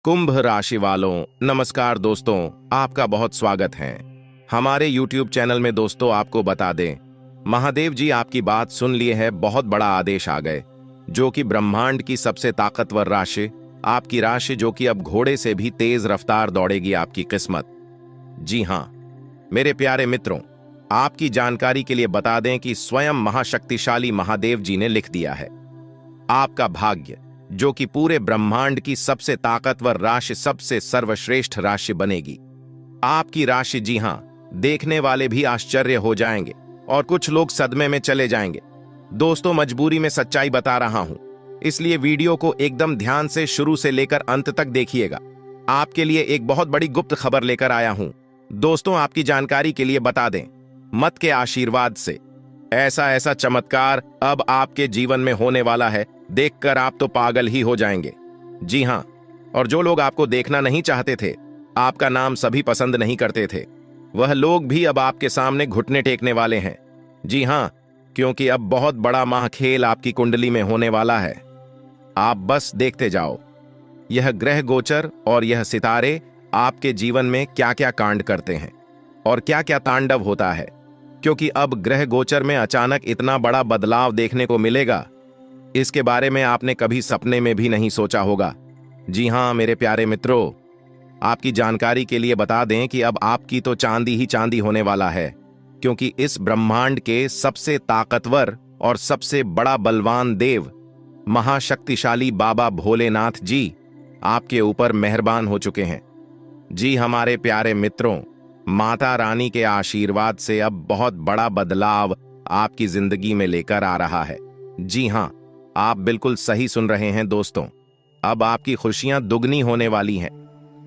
कुंभ राशि वालों, नमस्कार दोस्तों। आपका बहुत स्वागत है हमारे YouTube चैनल में। दोस्तों, आपको बता दें, महादेव जी आपकी बात सुन लिए है। बहुत बड़ा आदेश आ गए, जो कि ब्रह्मांड की सबसे ताकतवर राशि, आपकी राशि, जो कि अब घोड़े से भी तेज रफ्तार दौड़ेगी आपकी किस्मत। जी हां मेरे प्यारे मित्रों, आपकी जानकारी के लिए बता दें कि स्वयं महाशक्तिशाली महादेव जी ने लिख दिया है, आपका भाग्य, जो कि पूरे ब्रह्मांड की सबसे ताकतवर राशि, सबसे सर्वश्रेष्ठ राशि बनेगी। आपकी राशि, जी हां, देखने वाले भी आश्चर्य हो जाएंगे और कुछ लोग सदमे में चले जाएंगे। दोस्तों, मजबूरी में सच्चाई बता रहा हूं, इसलिए वीडियो को एकदम ध्यान से शुरू से लेकर अंत तक देखिएगा। आपके लिए एक बहुत बड़ी गुप्त खबर लेकर आया हूं। दोस्तों, आपकी जानकारी के लिए बता दें, मत के आशीर्वाद से ऐसा चमत्कार अब आपके जीवन में होने वाला है, देखकर आप तो पागल ही हो जाएंगे। जी हां, और जो लोग आपको देखना नहीं चाहते थे, आपका नाम सभी पसंद नहीं करते थे, वह लोग भी अब आपके सामने घुटने टेकने वाले हैं। जी हां, क्योंकि अब बहुत बड़ा महाखेल आपकी कुंडली में होने वाला है। आप बस देखते जाओ, यह ग्रह गोचर और यह सितारे आपके जीवन में क्या क्या कांड करते हैं और क्या क्या तांडव होता है, क्योंकि अब ग्रह गोचर में अचानक इतना बड़ा बदलाव देखने को मिलेगा, इसके बारे में आपने कभी सपने में भी नहीं सोचा होगा। जी हां मेरे प्यारे मित्रों, आपकी जानकारी के लिए बता दें कि अब आपकी तो चांदी ही चांदी होने वाला है, क्योंकि इस ब्रह्मांड के सबसे ताकतवर और सबसे बड़ा बलवान देव, महाशक्तिशाली बाबा भोलेनाथ जी आपके ऊपर मेहरबान हो चुके हैं। जी हमारे प्यारे मित्रों, माता रानी के आशीर्वाद से अब बहुत बड़ा बदलाव आपकी जिंदगी में लेकर आ रहा है। जी हां, आप बिल्कुल सही सुन रहे हैं दोस्तों, अब आपकी खुशियां दुगनी होने वाली हैं।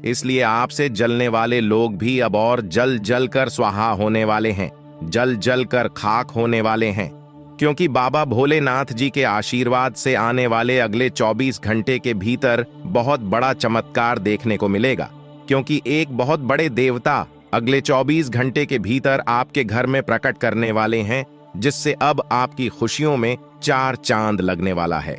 इसलिए आपसे जलने वाले लोग भी अब और जल जल कर स्वाहा होने वाले हैं, जल जल कर खाक होने वाले हैं, क्योंकि बाबा भोलेनाथ जी के आशीर्वाद से आने वाले अगले 24 घंटे के भीतर बहुत बड़ा चमत्कार देखने को मिलेगा। क्योंकि एक बहुत बड़े देवता अगले 24 घंटे के भीतर आपके घर में प्रकट करने वाले हैं, जिससे अब आपकी खुशियों में 4 चांद लगने वाला है।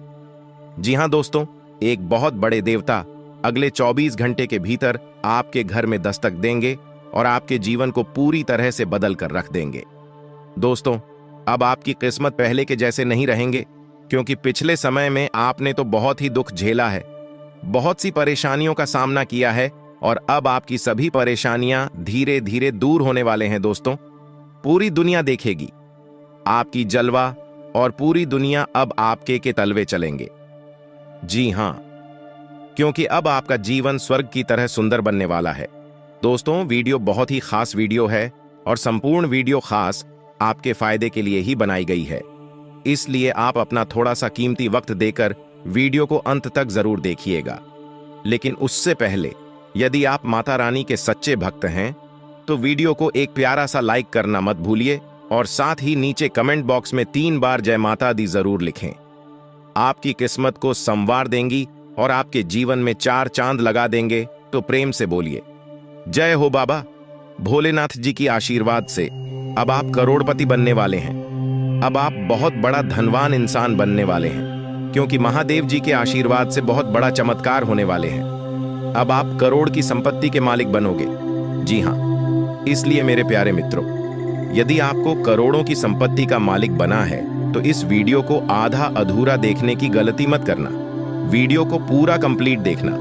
जी हां दोस्तों, एक बहुत बड़े देवता अगले 24 घंटे के भीतर आपके घर में दस्तक देंगे और आपके जीवन को पूरी तरह से बदल कर रख देंगे। दोस्तों, अब आपकी किस्मत पहले के जैसे नहीं रहेंगे, क्योंकि पिछले समय में आपने तो बहुत ही दुख झेला है, बहुत सी परेशानियों का सामना किया है, और अब आपकी सभी परेशानियां धीरे धीरे दूर होने वाले हैं। दोस्तों, पूरी दुनिया देखेगी आपकी जलवा और पूरी दुनिया अब आपके के तलवे चलेंगे। जी हां, क्योंकि अब आपका जीवन स्वर्ग की तरह सुंदर बनने वाला है। दोस्तों, वीडियो बहुत ही खास वीडियो है और संपूर्ण वीडियो खास आपके फायदे के लिए ही बनाई गई है, इसलिए आप अपना थोड़ा सा कीमती वक्त देकर वीडियो को अंत तक जरूर देखिएगा। लेकिन उससे पहले, यदि आप माता रानी के सच्चे भक्त हैं, तो वीडियो को एक प्यारा सा लाइक करना मत भूलिए और साथ ही नीचे कमेंट बॉक्स में 3 बार जय माता दी जरूर लिखें। आपकी किस्मत को संवार देंगी और आपके जीवन में 4 चांद लगा देंगे। तो प्रेम से बोलिए, जय हो बाबा भोलेनाथ जी की आशीर्वाद से अब आप करोड़पति बनने वाले हैं। अब आप बहुत बड़ा धनवान इंसान बनने वाले हैं, क्योंकि महादेव जी के आशीर्वाद से बहुत बड़ा चमत्कार होने वाले हैं। अब आप करोड़ की संपत्ति के मालिक बनोगे। जी हां, इसलिए मेरे प्यारे मित्रों, यदि आपको करोड़ों की संपत्ति का मालिक बना है, तो इस वीडियो को आधा अधूरा देखने की गलती मत करना। वीडियो को पूरा कंप्लीट देखना,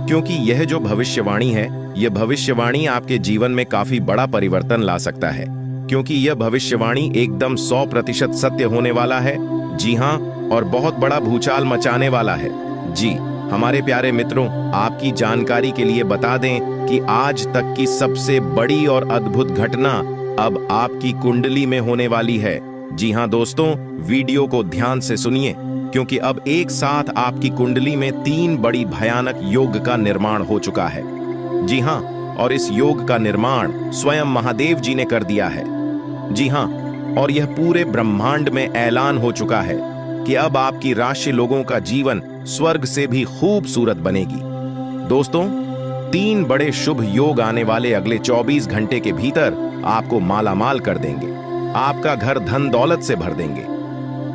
क्योंकि यह जो भविष्यवाणी है, यह भविष्यवाणी आपके जीवन में काफी बड़ा परिवर्तन ला सकता है, क्योंकि यह भविष्यवाणी एकदम 100% सत्य होने वाला है। जी हां, और बहुत बड़ा भूचाल मचाने वाला है। जी हमारे प्यारे मित्रों, आपकी जानकारी के लिए बता दें कि आज तक की सबसे बड़ी और अद्भुत घटना अब आपकी कुंडली में होने वाली है। जी हां दोस्तों, वीडियो को ध्यान से सुनिए, क्योंकि अब एक साथ आपकी कुंडली में 3 बड़ी भयानक योग का निर्माण हो चुका है। जी हां, और इस योग का निर्माण स्वयं महादेव जी ने कर दिया है। जी हां, और यह पूरे ब्रह्मांड में ऐलान हो चुका है कि अब आपकी राशि लोगों का जीवन स्वर्ग से भी खूबसूरत बनेगी। दोस्तों, 3 बड़े शुभ योग आने वाले अगले 24 घंटे के भीतर आपको मालामाल कर देंगे, आपका घर धन दौलत से भर देंगे।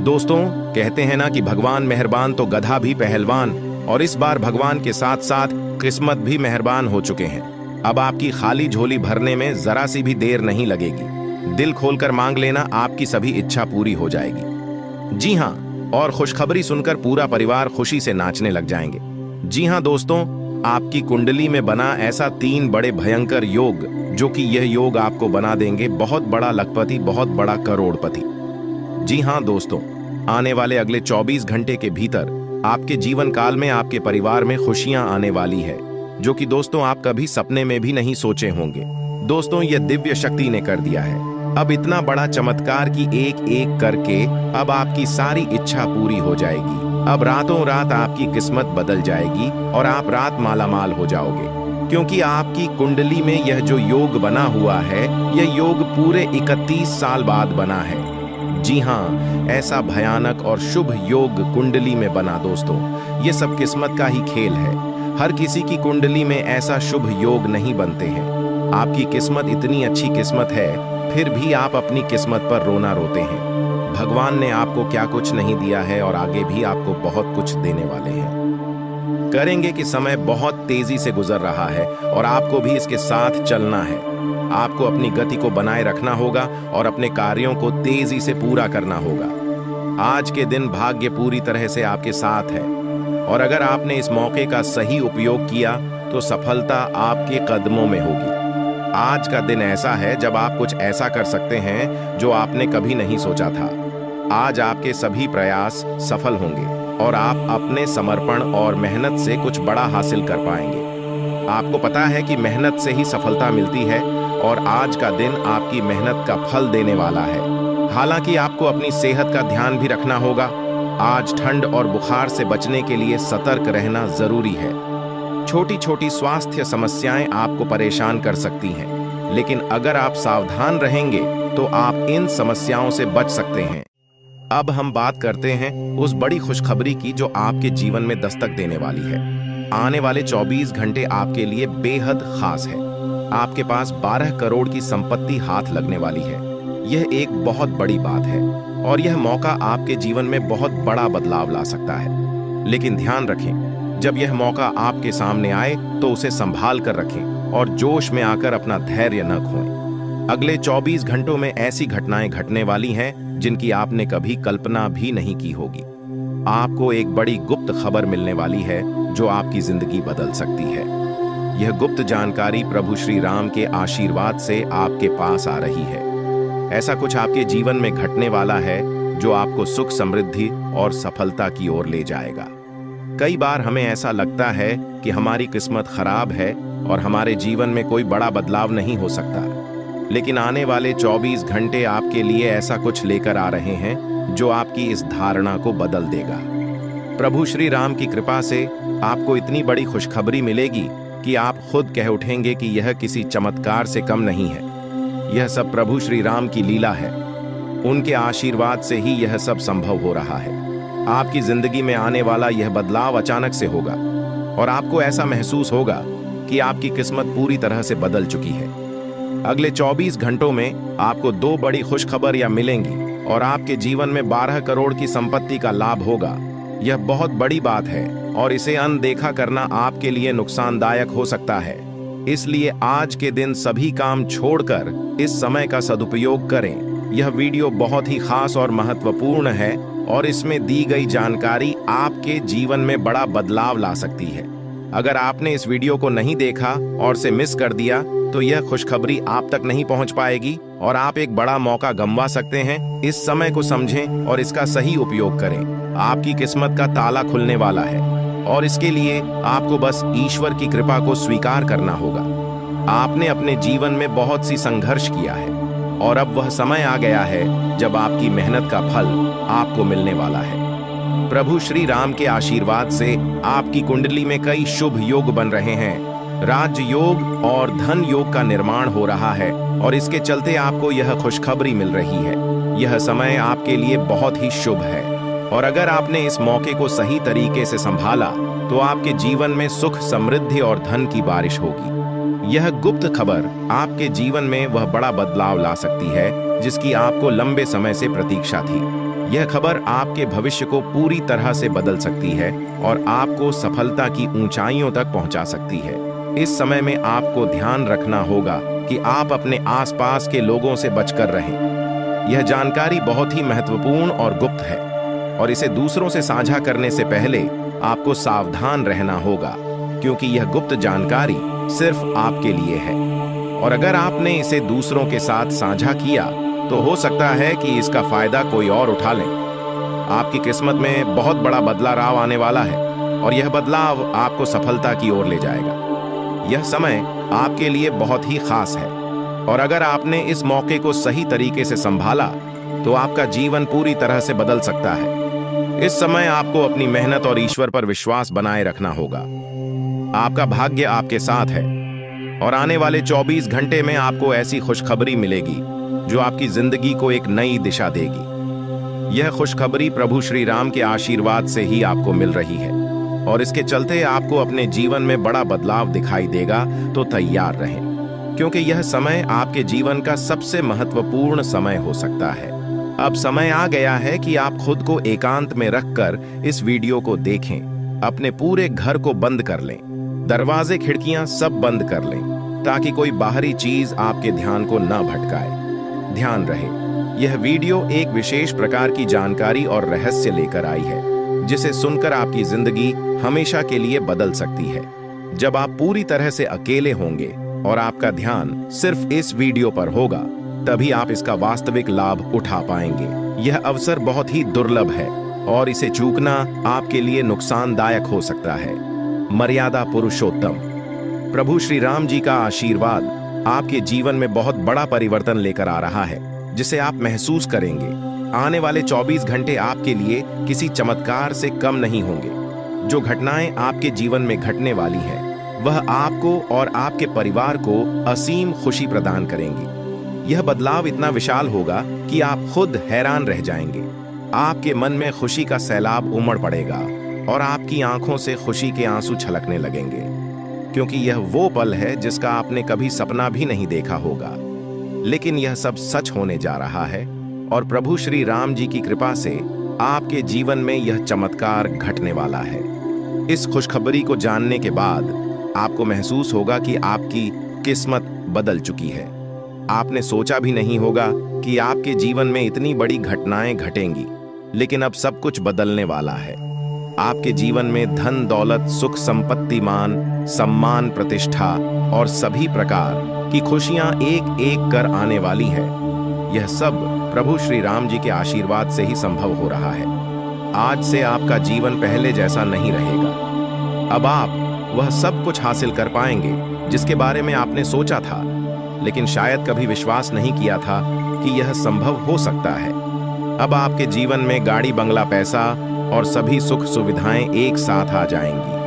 दोस्तों, कहते हैं ना कि भगवान मेहरबान तो गधा भी पहलवान, और इस बार भगवान के साथ साथ किस्मत भी मेहरबान हो चुके हैं। अब आपकी खाली झोली भरने में जरा सी भी देर नहीं लगेगी। दिल खोलकर मांग लेना, आपकी सभी इच्छा पूरी हो जाएगी। जी हाँ, और खुशखबरी सुनकर पूरा परिवार खुशी से नाचने लग जाएंगे। जी हाँ दोस्तों, आपकी कुंडली में बना ऐसा 3 बड़े भयंकर योग, जो कि यह योग आपको बना देंगे बहुत बड़ा लखपति, बहुत बड़ा करोड़पति। जी हाँ दोस्तों, आने वाले अगले 24 घंटे के भीतर आपके जीवन काल में आपके परिवार में खुशियां आने वाली है, जो कि दोस्तों आप कभी सपने में भी नहीं सोचे होंगे। दोस्तों, यह दिव्य शक्ति ने कर दिया है। अब इतना बड़ा चमत्कार कि एक एक करके अब आपकी सारी इच्छा पूरी हो जाएगी। अब रातों रात आपकी किस्मत बदल जाएगी और आप रात मालामाल हो जाओगे, क्योंकि आपकी कुंडली में यह जो योग बना हुआ है, यह योग पूरे 31 साल बाद बना है। जी हाँ, ऐसा भयानक और शुभ योग कुंडली में बना। दोस्तों, ये सब किस्मत का ही खेल है। हर किसी की कुंडली में ऐसा शुभ योग नहीं बनते हैं। आपकी किस्मत इतनी अच्छी किस्मत है, फिर भी आप अपनी किस्मत पर रोना रोते हैं। भगवान ने आपको क्या कुछ नहीं दिया है और आगे भी आपको बहुत कुछ देने वाले हैं। करेंगे कि समय बहुत तेजी से गुजर रहा है और आपको भी इसके साथ चलना है। आपको अपनी गति को बनाए रखना होगा और अपने कार्यों को तेजी से पूरा करना होगा। आज के दिन भाग्य पूरी तरह से आपके साथ है और अगर आपने इस मौके का सही उपयोग किया तो सफलता आपके कदमों में होगी। आज का दिन ऐसा है जब आप कुछ ऐसा कर सकते हैं जो आपने कभी नहीं सोचा था। आज आपके सभी प्रयास सफल होंगे और आप अपने समर्पण और मेहनत से कुछ बड़ा हासिल कर पाएंगे। आपको पता है कि मेहनत से ही सफलता मिलती है और आज का दिन आपकी मेहनत का फल देने वाला है। हालांकि आपको अपनी सेहत का ध्यान भी रखना होगा। आज ठंड और बुखार से बचने के लिए सतर्क रहना जरूरी है। छोटी छोटी स्वास्थ्य समस्याएं आपको परेशान कर सकती हैं, लेकिन अगर आप सावधान रहेंगे तो आप इन समस्याओं से बच सकते हैं। अब हम बात करते हैं उस बड़ी खुशखबरी की जो आपके जीवन में दस्तक देने वाली है। आने वाले 24 घंटे आपके लिए बेहद खास है। आपके पास 12 करोड़ की संपत्ति हाथ लगने वाली है। यह एक बहुत बड़ी बात है और यह मौका आपके जीवन में बहुत बड़ा बदलाव ला सकता है। लेकिन ध्यान रखें, जब यह मौका आपके सामने आए तो उसे संभाल कर रखें और जोश में आकर अपना धैर्य न खोएं। अगले 24 घंटों में ऐसी घटनाएं घटने वाली हैं जिनकी आपने कभी कल्पना भी नहीं की होगी। आपको एक बड़ी गुप्त खबर मिलने वाली है जो आपकी जिंदगी बदल सकती है। यह गुप्त जानकारी प्रभु श्री राम के आशीर्वाद से आपके पास आ रही है। ऐसा कुछ आपके जीवन में घटने वाला है जो आपको सुख, समृद्धि और सफलता की ओर ले जाएगा। कई बार हमें ऐसा लगता है कि हमारी किस्मत खराब है और हमारे जीवन में कोई बड़ा बदलाव नहीं हो सकता, लेकिन आने वाले 24 घंटे आपके लिए ऐसा कुछ लेकर आ रहे हैं जो आपकी इस धारणा को बदल देगा। प्रभु श्री राम की कृपा से आपको इतनी बड़ी खुशखबरी मिलेगी कि आप खुद कह उठेंगे कि यह किसी चमत्कार से कम नहीं है। यह सब प्रभु श्री राम की लीला है। उनके आशीर्वाद से ही यह सब संभव हो रहा है। आपकी जिंदगी में आने वाला यह बदलाव अचानक से होगा और आपको ऐसा महसूस होगा कि आपकी किस्मत पूरी तरह से बदल चुकी है। अगले 24 घंटों में आपको 2 बड़ी खुशखबरियां मिलेंगी और आपके जीवन में 12 करोड़ की संपत्ति का लाभ होगा। यह बहुत बड़ी बात है और इसे अनदेखा करना आपके लिए नुकसानदायक हो सकता है। इसलिए आज के दिन सभी काम छोड़कर इस समय का सदुपयोग करें। यह वीडियो बहुत ही खास और महत्वपूर्ण है और इसमें दी गई जानकारी आपके जीवन में बड़ा बदलाव ला सकती है। अगर आपने इस वीडियो को नहीं देखा और से मिस कर दिया तो यह खुशखबरी आप तक नहीं पहुंच पाएगी और आप एक बड़ा मौका गंवा सकते हैं। इस समय को समझें और इसका सही उपयोग करें। आपकी किस्मत का ताला खुलने वाला है और इसके लिए आपको बस ईश्वर की कृपा को स्वीकार करना होगा। आपने अपने जीवन में बहुत सी संघर्ष किया है और अब वह समय आ गया है जब आपकी मेहनत का फल आपको मिलने वाला है। प्रभु श्री राम के आशीर्वाद से आपकी कुंडली में कई शुभ योग बन रहे हैं। राज्य योग और धन योग का निर्माण हो रहा है और इसके चलते आपको यह खुशखबरी मिल रही है। यह समय आपके लिए बहुत ही शुभ है और अगर आपने इस मौके को सही तरीके से संभाला तो आपके जीवन में सुख, समृद्धि और धन की बारिश होगी। यह गुप्त खबर आपके जीवन में वह बड़ा बदलाव ला सकती है जिसकी आपको लंबे समय से प्रतीक्षा थी। यह खबर आपके भविष्य को पूरी तरह से बदल सकती है और आपको सफलता की ऊंचाइयों तक पहुंचा सकती है। इस समय में आपको ध्यान रखना होगा कि आप अपने आसपास के लोगों से बचकर रहें। यह जानकारी बहुत ही महत्वपूर्ण और गुप्त है और इसे दूसरों से साझा करने से पहले आपको सावधान रहना होगा, क्योंकि यह गुप्त जानकारी सिर्फ आपके लिए है और अगर आपने इसे दूसरों के साथ साझा किया तो हो सकता है कि इसका फायदा कोई और उठा ले। आपकी किस्मत में बहुत बड़ा बदलाव आने वाला है और यह बदलाव आपको सफलता की ओर ले जाएगा। यह समय आपके लिए बहुत ही खास है और अगर आपने इस मौके को सही तरीके से संभाला तो आपका जीवन पूरी तरह से बदल सकता है। इस समय आपको अपनी मेहनत और ईश्वर पर विश्वास बनाए रखना होगा। आपका भाग्य आपके साथ है और आने वाले 24 घंटे में आपको ऐसी खुशखबरी मिलेगी जो आपकी जिंदगी को एक नई दिशा देगी। यह खुशखबरी प्रभु श्री राम के आशीर्वाद से ही आपको मिल रही है और इसके चलते आपको अपने जीवन में बड़ा बदलाव दिखाई देगा, तो तैयार रहें, क्योंकि यह समय आपके जीवन का सबसे महत्वपूर्ण समय हो सकता है। अब समय आ गया है कि आप खुद को एकांत में रखकर इस वीडियो को देखें। अपने पूरे घर को बंद कर लें, दरवाजे खिड़कियां सब बंद कर लें ताकि कोई बाहरी चीज आपके ध्यान को न भटकाए। ध्यान रहे, यह वीडियो एक विशेष प्रकार की जानकारी और रहस्य लेकर आई है जिसे सुनकर आपकी जिंदगी हमेशा के लिए बदल सकती है। जब आप पूरी तरह से अकेले होंगे और आपका ध्यान सिर्फ इस वीडियो पर होगा, तभी आप इसका वास्तविक लाभ उठा पाएंगे। यह अवसर बहुत ही दुर्लभ है और इसे चूकना आपके लिए नुकसानदायक हो सकता है। मर्यादा पुरुषोत्तम प्रभु श्री राम जी का आशीर्वाद आपके जीवन में बहुत बड़ा परिवर्तन लेकर आ रहा है, जिसे आप महसूस करेंगे। आने वाले 24 घंटे आपके लिए किसी चमत्कार से कम नहीं होंगे। जो घटनाएं आपके जीवन में घटने वाली हैं, वह आपको और आपके परिवार को असीम खुशी प्रदान करेंगी। यह बदलाव इतना विशाल होगा कि आप खुद हैरान रह जाएंगे। आपके मन में खुशी का सैलाब उमड़ पड़ेगा और आपकी आंखों से खुशी के आंसू छलकने लगेंगे, क्योंकि यह वो पल है जिसका आपने कभी सपना भी नहीं देखा होगा। लेकिन यह सब सच होने जा रहा है और प्रभु श्री राम जी की कृपा से आपके जीवन में यह चमत्कार घटने वाला है। इस खुशखबरी को जानने के बाद आपको महसूस होगा कि आपकी किस्मत बदल चुकी है। आपने सोचा भी नहीं होगा कि आपके जीवन में इतनी बड़ी घटनाएं घटेंगी, लेकिन अब सब कुछ बदलने वाला है। आपके जीवन में धन दौलत, सुख संपत्ति, मान सम्मान, प्रतिष्ठा और सभी प्रकार की खुशियां एक एक कर आने वाली है। यह सब प्रभु श्री राम जी के आशीर्वाद से ही संभव हो रहा है। आज से आपका जीवन पहले जैसा नहीं रहेगा। अब आप वह सब कुछ हासिल कर पाएंगे जिसके बारे में आपने सोचा था, लेकिन शायद कभी विश्वास नहीं किया था कि यह संभव हो सकता है। अब आपके जीवन में गाड़ी, बंगला, पैसा और सभी सुख सुविधाएं एक साथ आ जाएंगी।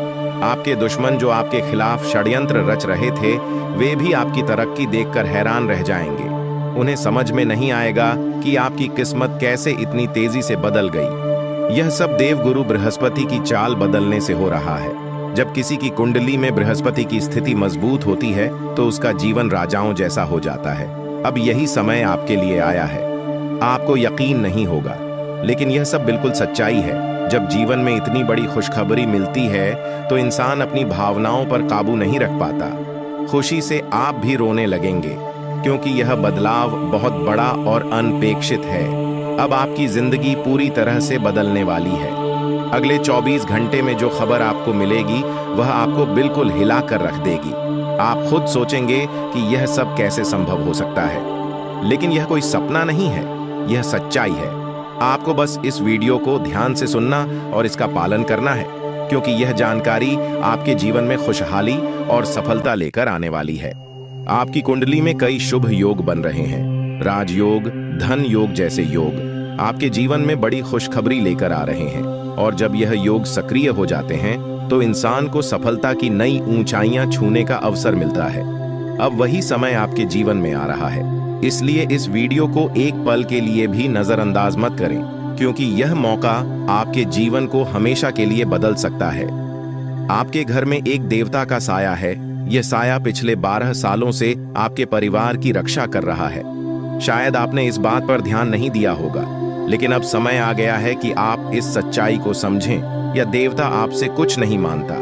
आपके दुश्मन जो आपके खिलाफ षड्यंत्र रच रहे थे, वे भी आपकी तरक्की देखकर हैरान रह जाएंगे। उन्हें समझ में नहीं आएगा कि आपकी किस्मत कैसे इतनी तेजी से बदल गई। यह सब देवगुरु बृहस्पति की चाल बदलने से हो रहा है। जब किसी की कुंडली में बृहस्पति की स्थिति मजबूत होती है तो उसका जीवन राजाओं जैसा हो जाता है। अब यही समय आपके लिए आया है। आपको यकीन नहीं होगा, लेकिन यह सब बिल्कुल सच्चाई है। जब जीवन में इतनी बड़ी खुशखबरी मिलती है तो इंसान अपनी भावनाओं पर काबू नहीं रख पाता। खुशी से आप भी रोने लगेंगे, क्योंकि यह बदलाव बहुत बड़ा और अनपेक्षित है। अब आपकी जिंदगी पूरी तरह से बदलने वाली है। अगले 24 घंटे में जो खबर आपको मिलेगी वह आपको बिल्कुल हिला कर रख देगी। आप खुद सोचेंगे कि यह सब कैसे संभव हो सकता है, लेकिन यह कोई सपना नहीं है, यह सच्चाई है। आपको बस इस वीडियो को ध्यान से सुनना और इसका पालन करना है, क्योंकि यह जानकारी आपके जीवन में खुशहाली और सफलता लेकर आने वाली है। आपकी कुंडली में कई शुभ योग बन रहे हैं। राजयोग, धन योग जैसे योग आपके जीवन में बड़ी खुशखबरी लेकर आ रहे हैं, और जब यह योग सक्रिय हो जाते हैं तो इंसान को सफलता की नई ऊंचाइयां छूने का अवसर मिलता है। अब वही समय आपके जीवन में आ रहा है, इसलिए इस वीडियो को एक पल के लिए भी नजरअंदाज मत करें, क्योंकि यह मौका आपके जीवन को हमेशा के लिए बदल सकता है। आपके घर में एक देवता का साया है। यह साया पिछले 12 सालों से आपके परिवार की रक्षा कर रहा है। शायद आपने इस बात पर ध्यान नहीं दिया होगा, लेकिन अब समय आ गया है कि आप इस सच्चाई को समझें। यह देवता आपसे कुछ नहीं मांगता,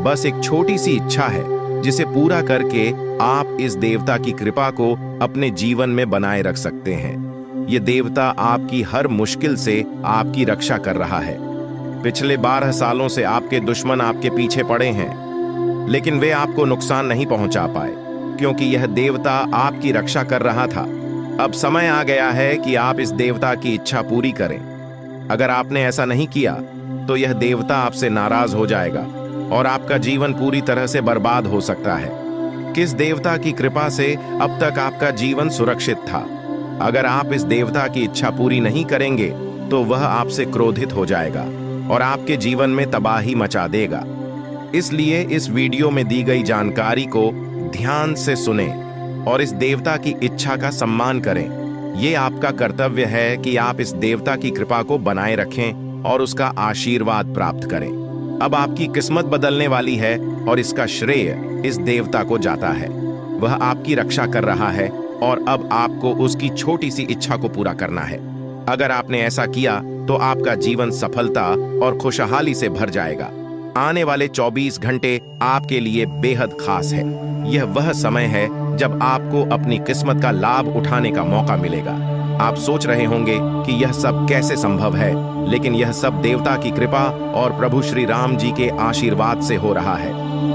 बस एक छोटी सी इच्छा है जिसे पूरा करके आप इस देवता की कृपा को अपने जीवन में बनाए रख सकते हैं। यह देवता आपकी हर मुश्किल से आपकी रक्षा कर रहा है। पिछले 12 सालों से आपके दुश्मन आपके पीछे पड़े हैं, लेकिन वे आपको नुकसान नहीं पहुंचा पाए, क्योंकि यह देवता आपकी रक्षा कर रहा था। अब समय आ गया है कि आप इस देवता की इच्छा पूरी करें। अगर आपने ऐसा नहीं किया तो यह देवता आपसे नाराज हो जाएगा और आपका जीवन पूरी तरह से बर्बाद हो सकता है। किस देवता की कृपा से अब तक आपका जीवन सुरक्षित था? अगर आप इस देवता की इच्छा पूरी नहीं करेंगे तो वह आपसे क्रोधित हो जाएगा और आपके जीवन में तबाही मचा देगा। इसलिए इस वीडियो में दी गई जानकारी को ध्यान से सुनें और इस देवता की इच्छा का सम्मान करें। ये आपका कर्तव्य है कि आप इस देवता की कृपा को बनाए रखें और उसका आशीर्वाद प्राप्त करें। अब आपकी किस्मत बदलने वाली है और इसका श्रेय इस देवता को जाता है। वह आपकी रक्षा कर रहा है और अब आपको उसकी छोटी सी इच्छा को पूरा करना है। अगर आपने ऐसा किया तो आपका जीवन सफलता और खुशहाली से भर जाएगा। आने वाले 24 घंटे आपके लिए बेहद खास है। यह वह समय है जब आपको अपनी किस्मत का लाभ उठाने का मौका मिलेगा। आप सोच रहे होंगे कि यह सब कैसे संभव है, लेकिन यह सब देवता की कृपा और प्रभु श्री राम जी के आशीर्वाद से हो रहा है।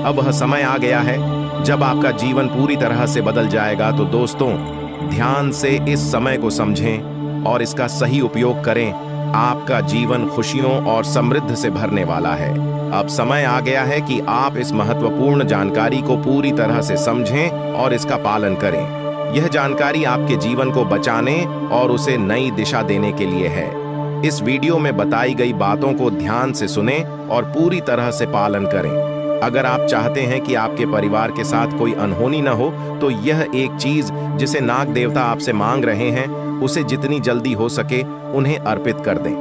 अब वह समय आ गया है जब आपका जीवन पूरी तरह से बदल जाएगा। तो दोस्तों, ध्यान से इस समय को समझें और इसका सही उपयोग करें। आपका जीवन खुशियों और समृद्धि से भरने वाला है। अब समय आ गया है कि आप इस महत्वपूर्ण जानकारी को पूरी तरह से समझें और इसका पालन करें। यह जानकारी आपके जीवन को बचाने और उसे नई दिशा देने के लिए है। इस वीडियो में बताई गई बातों को ध्यान से सुनें और पूरी तरह से पालन करें। अगर आप चाहते हैं कि आपके परिवार के साथ कोई अनहोनी न हो, तो यह एक चीज जिसे नाग देवता आपसे मांग रहे हैं, उसे जितनी जल्दी हो सके उन्हें अर्पित कर दें,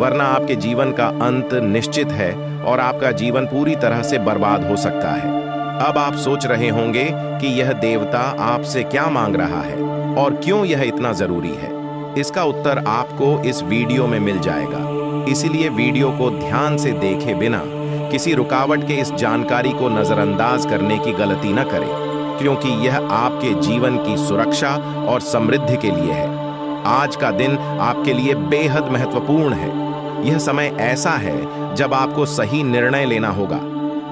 वरना आपके जीवन का अंत निश्चित है और आपका जीवन पूरी तरह से बर्बाद हो सकता है। अब आप सोच रहे होंगे कि यह देवता आपसे क्या मांग रहा है और क्यों यह इतना जरूरी है। इसका उत्तर आपको इस वीडियो में मिल जाएगा, इसीलिए वीडियो को ध्यान से देखे बिना किसी रुकावट के इस जानकारी को नजरअंदाज करने की गलती न करें, क्योंकि यह आपके जीवन की सुरक्षा और समृद्धि के लिए है। आज का दिन आपके लिए बेहद महत्वपूर्ण है। यह समय ऐसा है जब आपको सही निर्णय लेना होगा।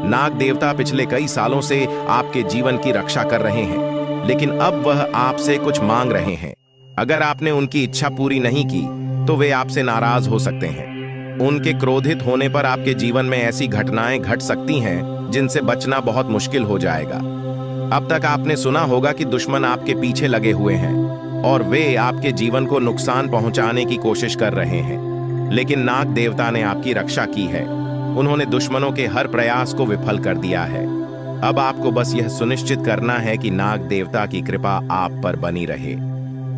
नाग देवता पिछले कई सालों से आपके जीवन की रक्षा कर रहे हैं, लेकिन अब वह आपसे कुछ मांग रहे हैं। अगर आपने उनकी इच्छा पूरी नहीं की तो वे आपसे नाराज हो सकते हैं। उनके क्रोधित होने पर आपके जीवन में ऐसी घटनाएं घट सकती हैं जिनसे बचना बहुत मुश्किल हो जाएगा। अब तक आपने सुना होगा कि दुश्मन आपके पीछे लगे हुए हैं और वे आपके जीवन को नुकसान पहुंचाने की कोशिश कर रहे हैं, लेकिन नाग देवता ने आपकी रक्षा की है। उन्होंने दुश्मनों के हर प्रयास को विफल कर दिया है। अब आपको बस यह सुनिश्चित करना है कि नाग देवता की कृपा आप पर बनी रहे।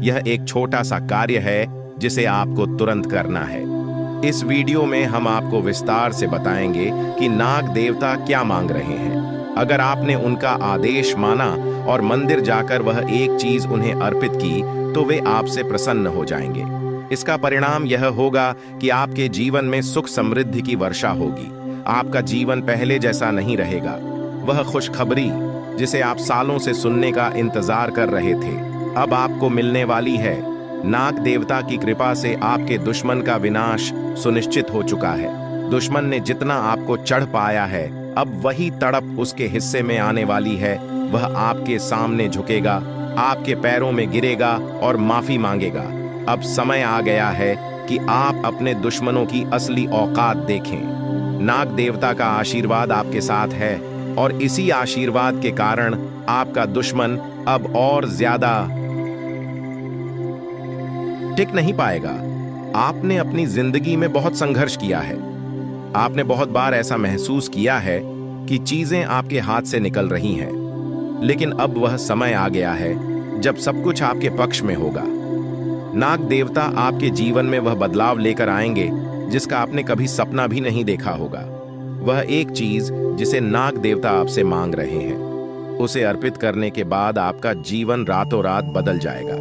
यह एक छोटा सा कार्य है जिसे आपको तुरंत करना है। इस वीडियो में हम आपको विस्तार से बताएंगे कि नाग देवता क्या मांग रहे हैं। अगर आपने उनका आदेश माना और मंदिर जाकर वह एक चीज उन्हें अर्पित की तो वे आपसे प्रसन्न हो जाएंगे। इसका परिणाम यह होगा कि आपके जीवन में सुख समृद्धि की वर्षा होगी। आपका जीवन पहले जैसा नहीं रहेगा। वह खुशखबरी जिसे आप सालों से सुनने का इंतजार कर रहे थे, अब आपको मिलने वाली है। नाग देवता की कृपा से आपके दुश्मन का विनाश सुनिश्चित हो चुका है। दुश्मन ने जितना आपको चढ़ पाया है, अब वही तड़प उसके हिस्से में आने वाली है। वह आपके सामने झुकेगा, आपके पैरों में गिरेगा और माफी मांगेगा। अब समय आ गया है कि आप अपने दुश्मनों की असली औकात देखें। नाग देवता का आशीर्वाद आपके साथ है और इसी आशीर्वाद के कारण आपका दुश्मन अब और ज्यादा टिक नहीं पाएगा। आपने अपनी जिंदगी में बहुत संघर्ष किया है। आपने बहुत बार ऐसा महसूस किया है कि चीजें आपके हाथ से निकल रही हैं, लेकिन अब वह समय आ गया है जब सब कुछ आपके पक्ष में होगा। नाग देवता आपके जीवन में वह बदलाव लेकर आएंगे जिसका आपने कभी सपना भी नहीं देखा होगा। वह एक चीज जिसे नाग देवता आपसे मांग रहे हैं, उसे अर्पित करने के बाद आपका जीवन रातों रात बदल जाएगा।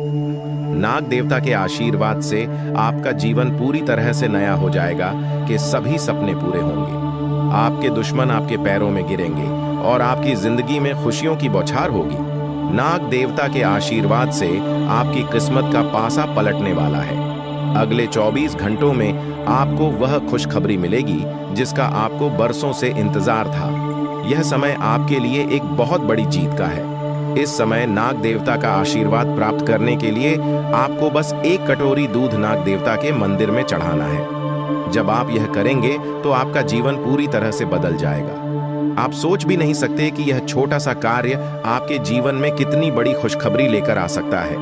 नाग देवता के आशीर्वाद से आपका जीवन पूरी तरह से नया हो जाएगा कि सभी सपने पूरे होंगे। आपके दुश्मन आपके पैरों में गिरेंगे और आपकी जिंदगी में खुशियों की बौछार होगी। नाग देवता के आशीर्वाद से आपकी किस्मत का पासा पलटने वाला है। अगले 24 घंटों में आपको वह खुशखबरी मिलेगी जिसका आपको बरसों से इंतजार था। यह समय आपके लिए एक बहुत बड़ी जीत का है। इस समय नाग देवता का आशीर्वाद प्राप्त करने के लिए आपको बस एक कटोरी दूध नाग देवता के मंदिर में चढ़ाना है। जब आप यह करेंगे तो आपका जीवन पूरी तरह से बदल जाएगा। आप सोच भी नहीं सकते कि यह छोटा सा कार्य आपके जीवन में कितनी बड़ी खुशखबरी लेकर आ सकता है।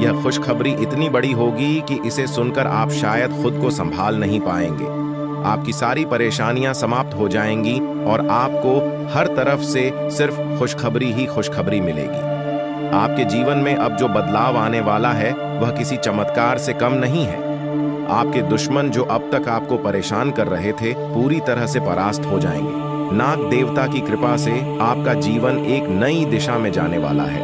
यह खुशखबरी इतनी बड़ी होगी कि इसे सुनकर आप शायद खुद को संभाल नहीं पाएंगे। आपकी सारी परेशानियां समाप्त हो जाएंगी और आपको हर तरफ से सिर्फ खुशखबरी ही खुशखबरी मिलेगी। आपके जीवन में अब जो बदलाव आने वाला है वह किसी चमत्कार से कम नहीं है। आपके दुश्मन जो अब तक आपको परेशान कर रहे थे पूरी तरह से परास्त हो जाएंगे। नाग देवता की कृपा से आपका जीवन एक नई दिशा में जाने वाला है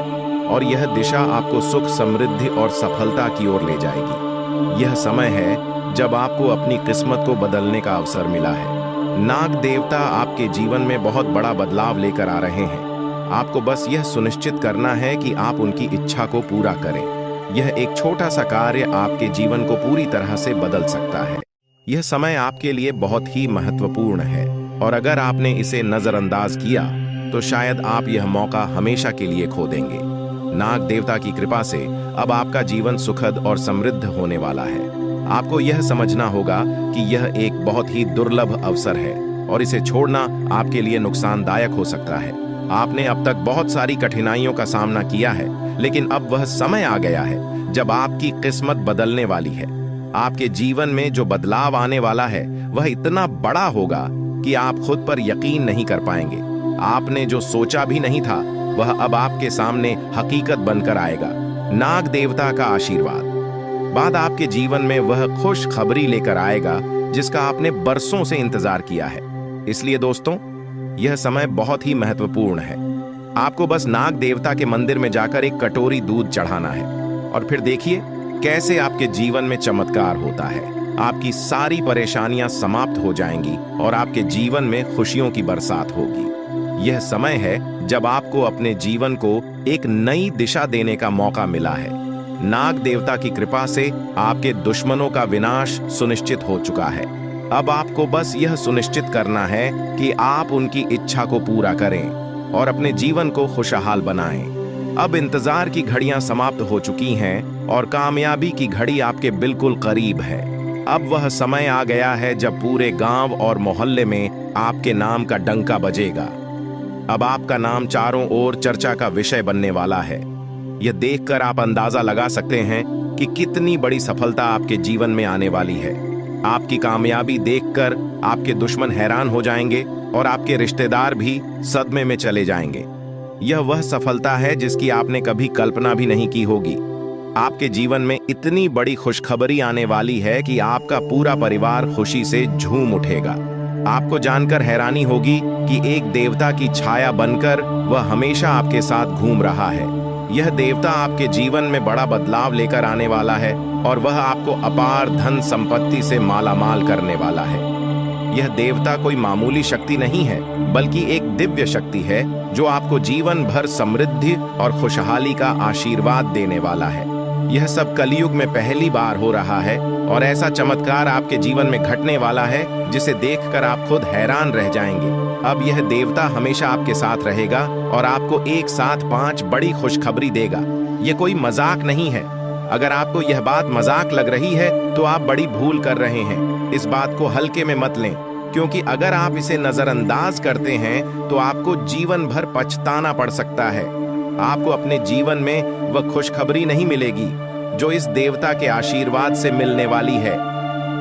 और यह दिशा आपको सुख, समृद्धि और सफलता की ओर ले जाएगी। यह समय है जब आपको अपनी किस्मत को बदलने का अवसर मिला है। नाग देवता आपके जीवन में बहुत बड़ा बदलाव लेकर आ रहे हैं। आपको बस यह सुनिश्चित करना है कि आप उनकी इच्छा को पूरा करें। यह एक छोटा सा कार्य आपके जीवन को पूरी तरह से बदल सकता है। यह समय आपके लिए बहुत ही महत्वपूर्ण है और अगर आपने इसे नजरअंदाज किया तो शायद आप यह मौका हमेशा के लिए खो देंगे। नाग देवता की कृपा से अब आपका जीवन सुखद और समृद्ध होने वाला है। आपको यह समझना होगा कि यह एक बहुत ही दुर्लभ अवसर है और इसे छोड़ना आपके लिए नुकसानदायक हो सकता है। आपने अब तक बहुत सारी कठिनाइयों का सामना किया है, लेकिन अब वह समय आ गया है जब आपकी किस्मत बदलने वाली है। आपके जीवन में जो बदलाव आने वाला है वह इतना बड़ा होगा कि आप खुद पर यकीन नहीं कर पाएंगे। आपने जो सोचा भी नहीं था वह अब आपके सामने हकीकत बनकर आएगा। नाग देवता का आशीर्वाद बाद आपके जीवन में वह खुश खबरी लेकर आएगा जिसका आपने बरसों से इंतजार किया है। इसलिए दोस्तों, यह समय बहुत ही महत्वपूर्ण है। आपको बस नाग देवता के मंदिर में जाकर एक कटोरी दूध चढ़ाना है और फिर देखिए कैसे आपके जीवन में चमत्कार होता है। आपकी सारी परेशानियां समाप्त हो जाएंगी और आपके जीवन में खुशियों की बरसात होगी। यह समय है जब आपको अपने जीवन को एक नई दिशा देने का मौका मिला है। नाग देवता की कृपा से आपके दुश्मनों का विनाश सुनिश्चित हो चुका है। अब आपको बस यह सुनिश्चित करना है कि आप उनकी इच्छा को पूरा करें और अपने जीवन को खुशहाल बनाएं। अब इंतजार की घड़ियां समाप्त हो चुकी हैं और कामयाबी की घड़ी आपके बिल्कुल करीब है। अब वह समय आ गया है जब पूरे गांव और मोहल्ले में आपके नाम का डंका बजेगा। अब आपका नाम चारों ओर चर्चा का विषय बनने वाला है। यह देखकर आप अंदाजा लगा सकते हैं कि कितनी बड़ी सफलता आपके जीवन में आने वाली है। आपकी कामयाबी देखकर आपके दुश्मन हैरान हो जाएंगे और आपके रिश्तेदार भी सदमे में चले जाएंगे। यह वह सफलता है जिसकी आपने कभी कल्पना भी नहीं की होगी। आपके जीवन में इतनी बड़ी खुशखबरी आने वाली है कि आपका पूरा परिवार खुशी से झूम उठेगा। आपको जानकर हैरानी होगी कि एक देवता की छाया बनकर वह हमेशा आपके साथ घूम रहा है। यह देवता आपके जीवन में बड़ा बदलाव लेकर आने वाला है और वह आपको अपार धन संपत्ति से मालामाल करने वाला है। यह देवता कोई मामूली शक्ति नहीं है, बल्कि एक दिव्य शक्ति है जो आपको जीवन भर समृद्धि और खुशहाली का आशीर्वाद देने वाला है। यह सब कलयुग में पहली बार हो रहा है और ऐसा चमत्कार आपके जीवन में घटने वाला है जिसे देखकर आप खुद हैरान रह जाएंगे। अब यह देवता हमेशा आपके साथ रहेगा और आपको एक साथ 5 बड़ी खुशखबरी देगा। यह कोई मजाक नहीं है। अगर आपको यह बात मजाक लग रही है तो आप बड़ी भूल कर रहे हैं। इस बात को हल्के में मत लें, क्योंकि अगर आप इसे नजरअंदाज करते हैं तो आपको जीवन भर पछताना पड़ सकता है। आपको अपने जीवन में वह खुशखबरी नहीं मिलेगी जो इस देवता के आशीर्वाद से मिलने वाली है।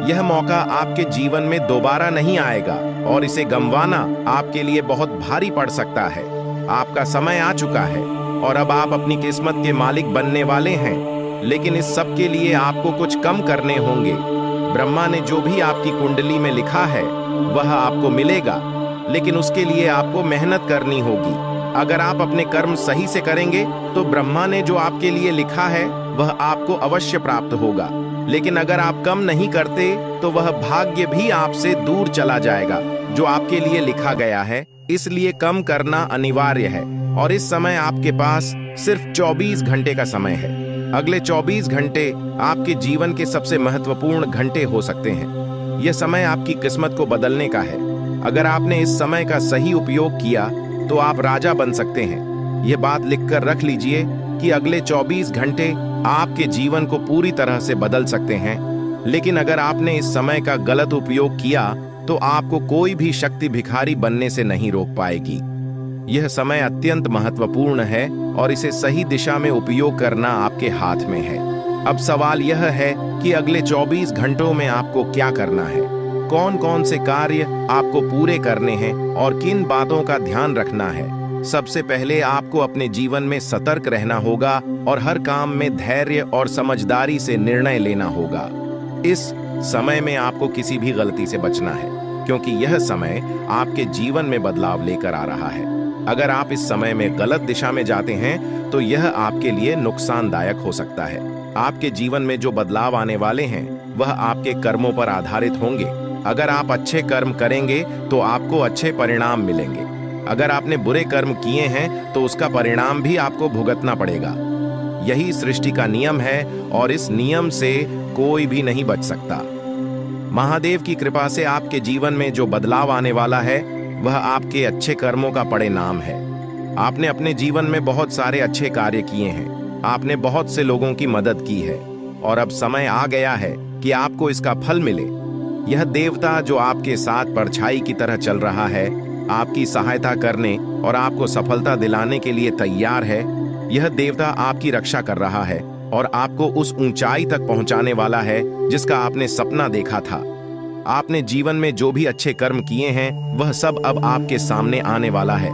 यह मौका आपके जीवन में दोबारा नहीं आएगा और इसे गंवाना आपके लिए बहुत भारी पड़ सकता है। आपका समय आ चुका है और अब आप अपनी किस्मत के मालिक बनने वाले हैं, लेकिन इस सब के लिए आपको कुछ कम करने होंगे। ब्रह्मा ने जो भी आपकी कुंडली में लिखा है वह आपको मिलेगा, लेकिन उसके लिए आपको मेहनत करनी होगी। अगर आप अपने कर्म सही से करेंगे तो ब्रह्मा ने जो आपके लिए लिखा है वह आपको अवश्य प्राप्त होगा। लेकिन अगर आप कम नहीं करते तो वह भाग्य भी आपसे दूर चला जाएगा जो आपके लिए लिखा गया है। इसलिए कम करना अनिवार्य है और इस समय आपके पास सिर्फ 24 घंटे का समय है। अगले 24 घंटे आपके जीवन के सबसे महत्वपूर्ण घंटे हो सकते हैं। यह समय आपकी किस्मत को बदलने का है। अगर आपने इस समय का सही उपयोग किया तो आप राजा बन सकते हैं। यह बात लिखकर रख लीजिए कि अगले 24 घंटे आपके जीवन को पूरी तरह से बदल सकते हैं। लेकिन अगर आपने इस समय का गलत उपयोग किया तो आपको कोई भी शक्ति भिखारी बनने से नहीं रोक पाएगी। यह समय अत्यंत महत्वपूर्ण है और इसे सही दिशा में उपयोग करना आपके हाथ में है। अब सवाल यह है कि अगले 24 घंटों में आपको क्या करना है, कौन कौन से कार्य आपको पूरे करने हैं और किन बातों का ध्यान रखना है। सबसे पहले आपको अपने जीवन में सतर्क रहना होगा और हर काम में धैर्य और समझदारी से निर्णय लेना होगा। इस समय में आपको किसी भी गलती से बचना है क्योंकि यह समय आपके जीवन में बदलाव लेकर आ रहा है। अगर आप इस समय में गलत दिशा में जाते हैं तो यह आपके लिए नुकसानदायक हो सकता है। आपके जीवन में जो बदलाव आने वाले हैं वह आपके कर्मों पर आधारित होंगे। अगर आप अच्छे कर्म करेंगे तो आपको अच्छे परिणाम मिलेंगे। अगर आपने बुरे कर्म किए हैं तो उसका परिणाम भी आपको भुगतना पड़ेगा। यही सृष्टि का नियम है और इस नियम से कोई भी नहीं बच सकता। महादेव की कृपा से आपके जीवन में जो बदलाव आने वाला है वह आपके अच्छे कर्मों का परिणाम है। आपने अपने जीवन में बहुत सारे अच्छे कार्य किए हैं, आपने बहुत से लोगों की मदद की है और अब समय आ गया है कि आपको इसका फल मिले। यह देवता जो आपके साथ परछाई की तरह चल रहा है, आपकी सहायता करने और आपको सफलता दिलाने के लिए तैयार है। यह देवता आपकी रक्षा कर रहा है और आपको उस ऊंचाई तक पहुंचाने वाला है जिसका आपने सपना देखा था। आपने जीवन में जो भी अच्छे कर्म किए हैं वह सब अब आपके सामने आने वाला है।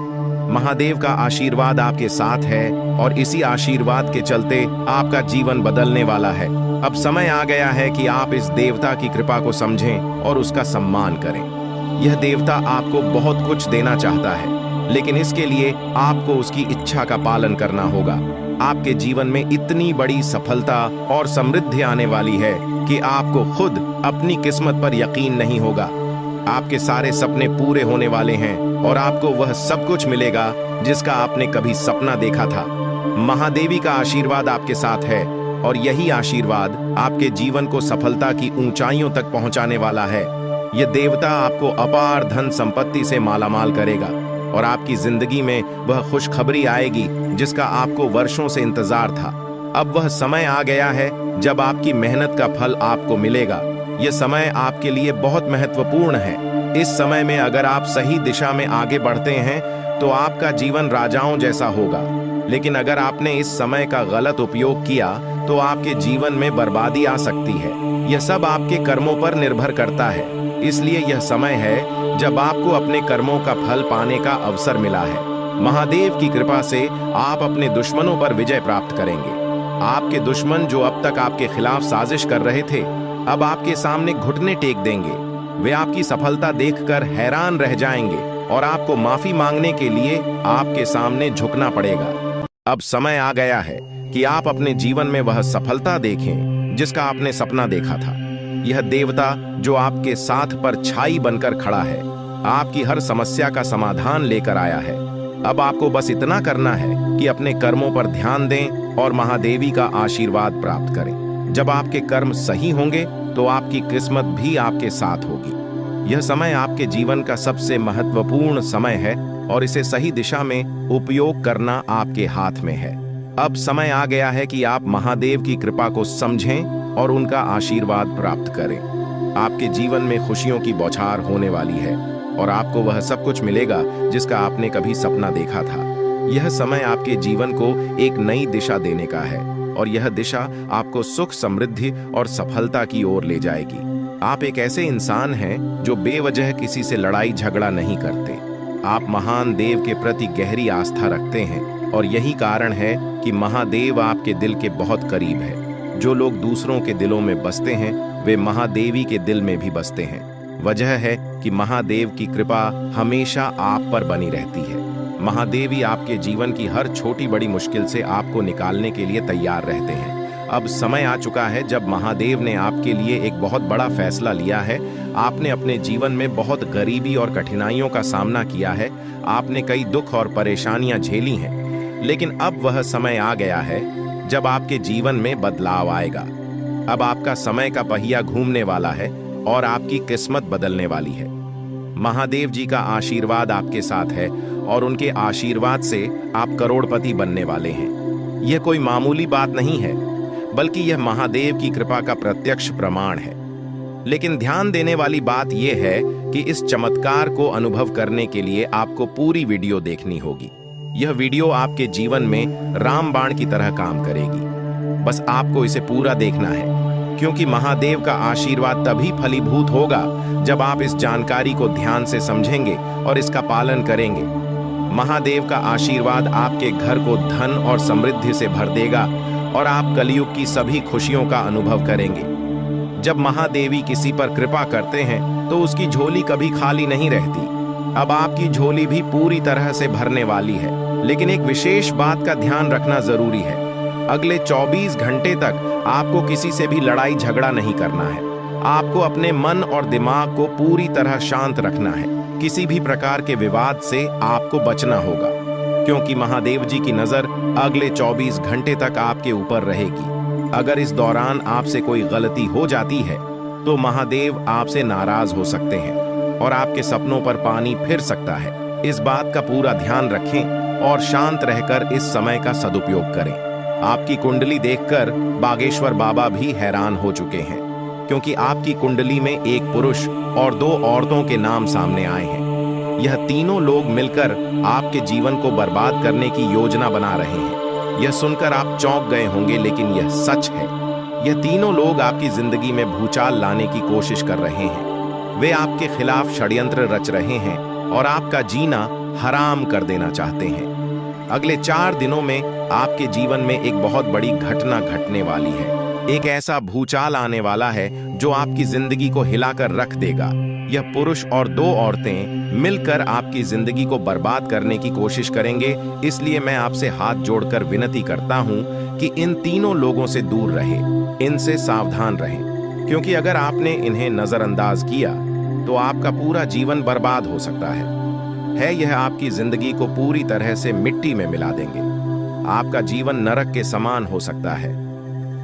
महादेव का आशीर्वाद आपके साथ है और इसी आशीर्वाद के चलते आपका जीवन बदलने वाला है। अब समय आ गया है कि आप इस देवता की कृपा को समझें और उसका सम्मान करें। यह देवता आपको बहुत कुछ देना चाहता है, लेकिन इसके लिए आपको उसकी इच्छा का पालन करना होगा। आपके जीवन में इतनी बड़ी सफलता और समृद्धि आने वाली है कि आपको खुद अपनी किस्मत पर यकीन नहीं होगा। आपके सारे सपने पूरे होने वाले हैं और आपको वह सब कुछ मिलेगा जिसका आपने कभी सपना देखा था। महादेवी का आशीर्वाद आपके साथ है और यही आशीर्वाद आपके जीवन को सफलता की ऊंचाइयों तक पहुंचाने वाला है। यह देवता आपको अपार धन संपत्ति से मालामाल करेगा और आपकी जिंदगी में वह खुशखबरी आएगी जिसका आपको वर्षों से इंतजार था। अब वह समय आ गया है जब आपकी मेहनत का फल आपको मिलेगा। यह समय आपके लिए बहुत महत्वपूर्ण है। इस समय में अगर आप सही दिशा में आगे बढ़ते हैं तो आपका जीवन राजाओं जैसा होगा। लेकिन अगर आपने इस समय का गलत उपयोग किया तो आपके जीवन में बर्बादी आ सकती है। यह सब आपके कर्मों पर निर्भर करता है। इसलिए यह समय है जब आपको अपने कर्मों का फल पाने का अवसर मिला है। महादेव की कृपा से आप अपने दुश्मनों पर विजय प्राप्त करेंगे। आपके दुश्मन जो अब तक आपके खिलाफ साजिश कर रहे थे, अब आपके सामने घुटने टेक देंगे। वे आपकी सफलता देखकर हैरान रह जाएंगे और आपको माफी मांगने के लिए आपके सामने झुकना पड़ेगा। अब समय आ गया है कि आप अपने जीवन में वह सफलता देखें जिसका आपने सपना देखा था। यह देवता जो आपके साथ पर छाई बनकर खड़ा है, आपकी हर समस्या का समाधान लेकर आया है। अब आपको बस इतना करना है कि अपने कर्मों पर ध्यान दें और महादेवी का आशीर्वाद प्राप्त करें। जब आपके कर्म सही होंगे तो आपकी किस्मत भी आपके साथ होगी। यह समय आपके जीवन का सबसे महत्वपूर्ण समय है और इसे सही दिशा में उपयोग करना आपके हाथ में है। अब समय आ गया है कि आप महादेव की कृपा को समझें और उनका आशीर्वाद प्राप्त करें। आपके जीवन में खुशियों की बौछार होने वाली है और आपको वह सब कुछ मिलेगा जिसका आपने कभी सपना देखा था। यह समय आपके जीवन को एक नई दिशा देने का है और यह दिशा आपको सुख, समृद्धि और सफलता की ओर ले जाएगी। आप एक ऐसे इंसान हैं जो बेवजह किसी से लड़ाई झगड़ा नहीं करते। आप महान देव के प्रति गहरी आस्था रखते हैं और यही कारण है कि महादेव आपके दिल के बहुत करीब है। जो लोग दूसरों के दिलों में बसते हैं वे महादेवी के दिल में भी बसते हैं। वजह है कि महादेव की कृपा हमेशा आप पर बनी रहती है। महादेवी आपके जीवन की हर छोटी बड़ी मुश्किल से आपको निकालने के लिए तैयार रहते हैं। अब समय आ चुका है जब महादेव ने आपके लिए एक बहुत बड़ा फैसला लिया है। आपने अपने जीवन में बहुत गरीबी और कठिनाइयों का सामना किया है। आपने कई दुख और परेशानियां झेली हैं, लेकिन अब वह समय आ गया है जब आपके जीवन में बदलाव आएगा। अब आपका समय का पहिया घूमने वाला है और आपकी किस्मत बदलने वाली है। महादेव जी का आशीर्वाद आपके साथ है और उनके आशीर्वाद से आप करोड़पति बनने वाले हैं। यह कोई मामूली बात नहीं है, बल्कि यह महादेव की कृपा का प्रत्यक्ष प्रमाण है। लेकिन ध्यान देने वाली बात यह है कि इस चमत्कार को अनुभव करने के लिए आपको पूरी वीडियो देखनी होगी। यह वीडियो आपके जीवन में रामबाण की तरह काम करेगी। बस आपको इसे पूरा देखना है, क्योंकि महादेव का आशीर्वाद तभी फलीभूत होगा जब आप इस जानकारी को ध्यान से समझेंगे और इसका पालन करेंगे। महादेव का आशीर्वाद आपके घर को धन और समृद्धि से भर देगा और आप कलयुग की सभी खुशियों का अनुभव करेंगे। जब महादेवी किसी पर कृपा करते हैं तो उसकी झोली कभी खाली नहीं रहती। अब आपकी झोली भी पूरी तरह से भरने वाली है, लेकिन एक विशेष बात का ध्यान रखना जरूरी है। अगले 24 घंटे तक आपको किसी से भी लड़ाई झगड़ा नहीं करना है। आपको अपने मन और दिमाग को पूरी तरह शांत रखना है। किसी भी प्रकार के विवाद से आपको बचना होगा, क्योंकि महादेव जी की नजर अगले 24 घंटे तक आपके ऊपर रहेगी। अगर इस दौरान आपसे कोई गलती हो जाती है तो महादेव आपसे नाराज हो सकते हैं और आपके सपनों पर पानी फिर सकता है। इस बात का पूरा ध्यान रखें और शांत रहकर इस समय का सदुपयोग करें। आपकी कुंडली देखकर बागेश्वर बाबा भी हैरान हो चुके हैं, क्योंकि आपकी कुंडली में एक पुरुष और 2 औरतों के नाम सामने आए हैं। यह तीनों लोग मिलकर आपके जीवन को बर्बाद करने की योजना बना रहे हैं। यह सुनकर आप चौंक गए होंगे, लेकिन यह सच है। यह तीनों लोग आपकी जिंदगी में भूचाल लाने की कोशिश कर रहे हैं। वे आपके खिलाफ षड्यंत्र रच रहे हैं और आपका जीना हराम कर देना चाहते हैं। अगले 4 दिनों में आपके जीवन में एक बहुत बड़ी घटना घटने वाली है। एक ऐसा भूचाल आने वाला है जो आपकी जिंदगी को हिलाकर रख देगा। यह पुरुष और 2 औरतें मिलकर आपकी जिंदगी को बर्बाद करने की कोशिश करेंगे। इसलिए मैं आपसे हाथ जोड़कर विनती करता हूं कि इन तीनों लोगों से दूर रहें, इनसे सावधान रहें, क्योंकि अगर आपने इन्हें नजरअंदाज किया तो आपका पूरा जीवन बर्बाद हो सकता है। यह आपकी जिंदगी को पूरी तरह से मिट्टी में मिला देंगे। आपका जीवन नरक के समान हो सकता है।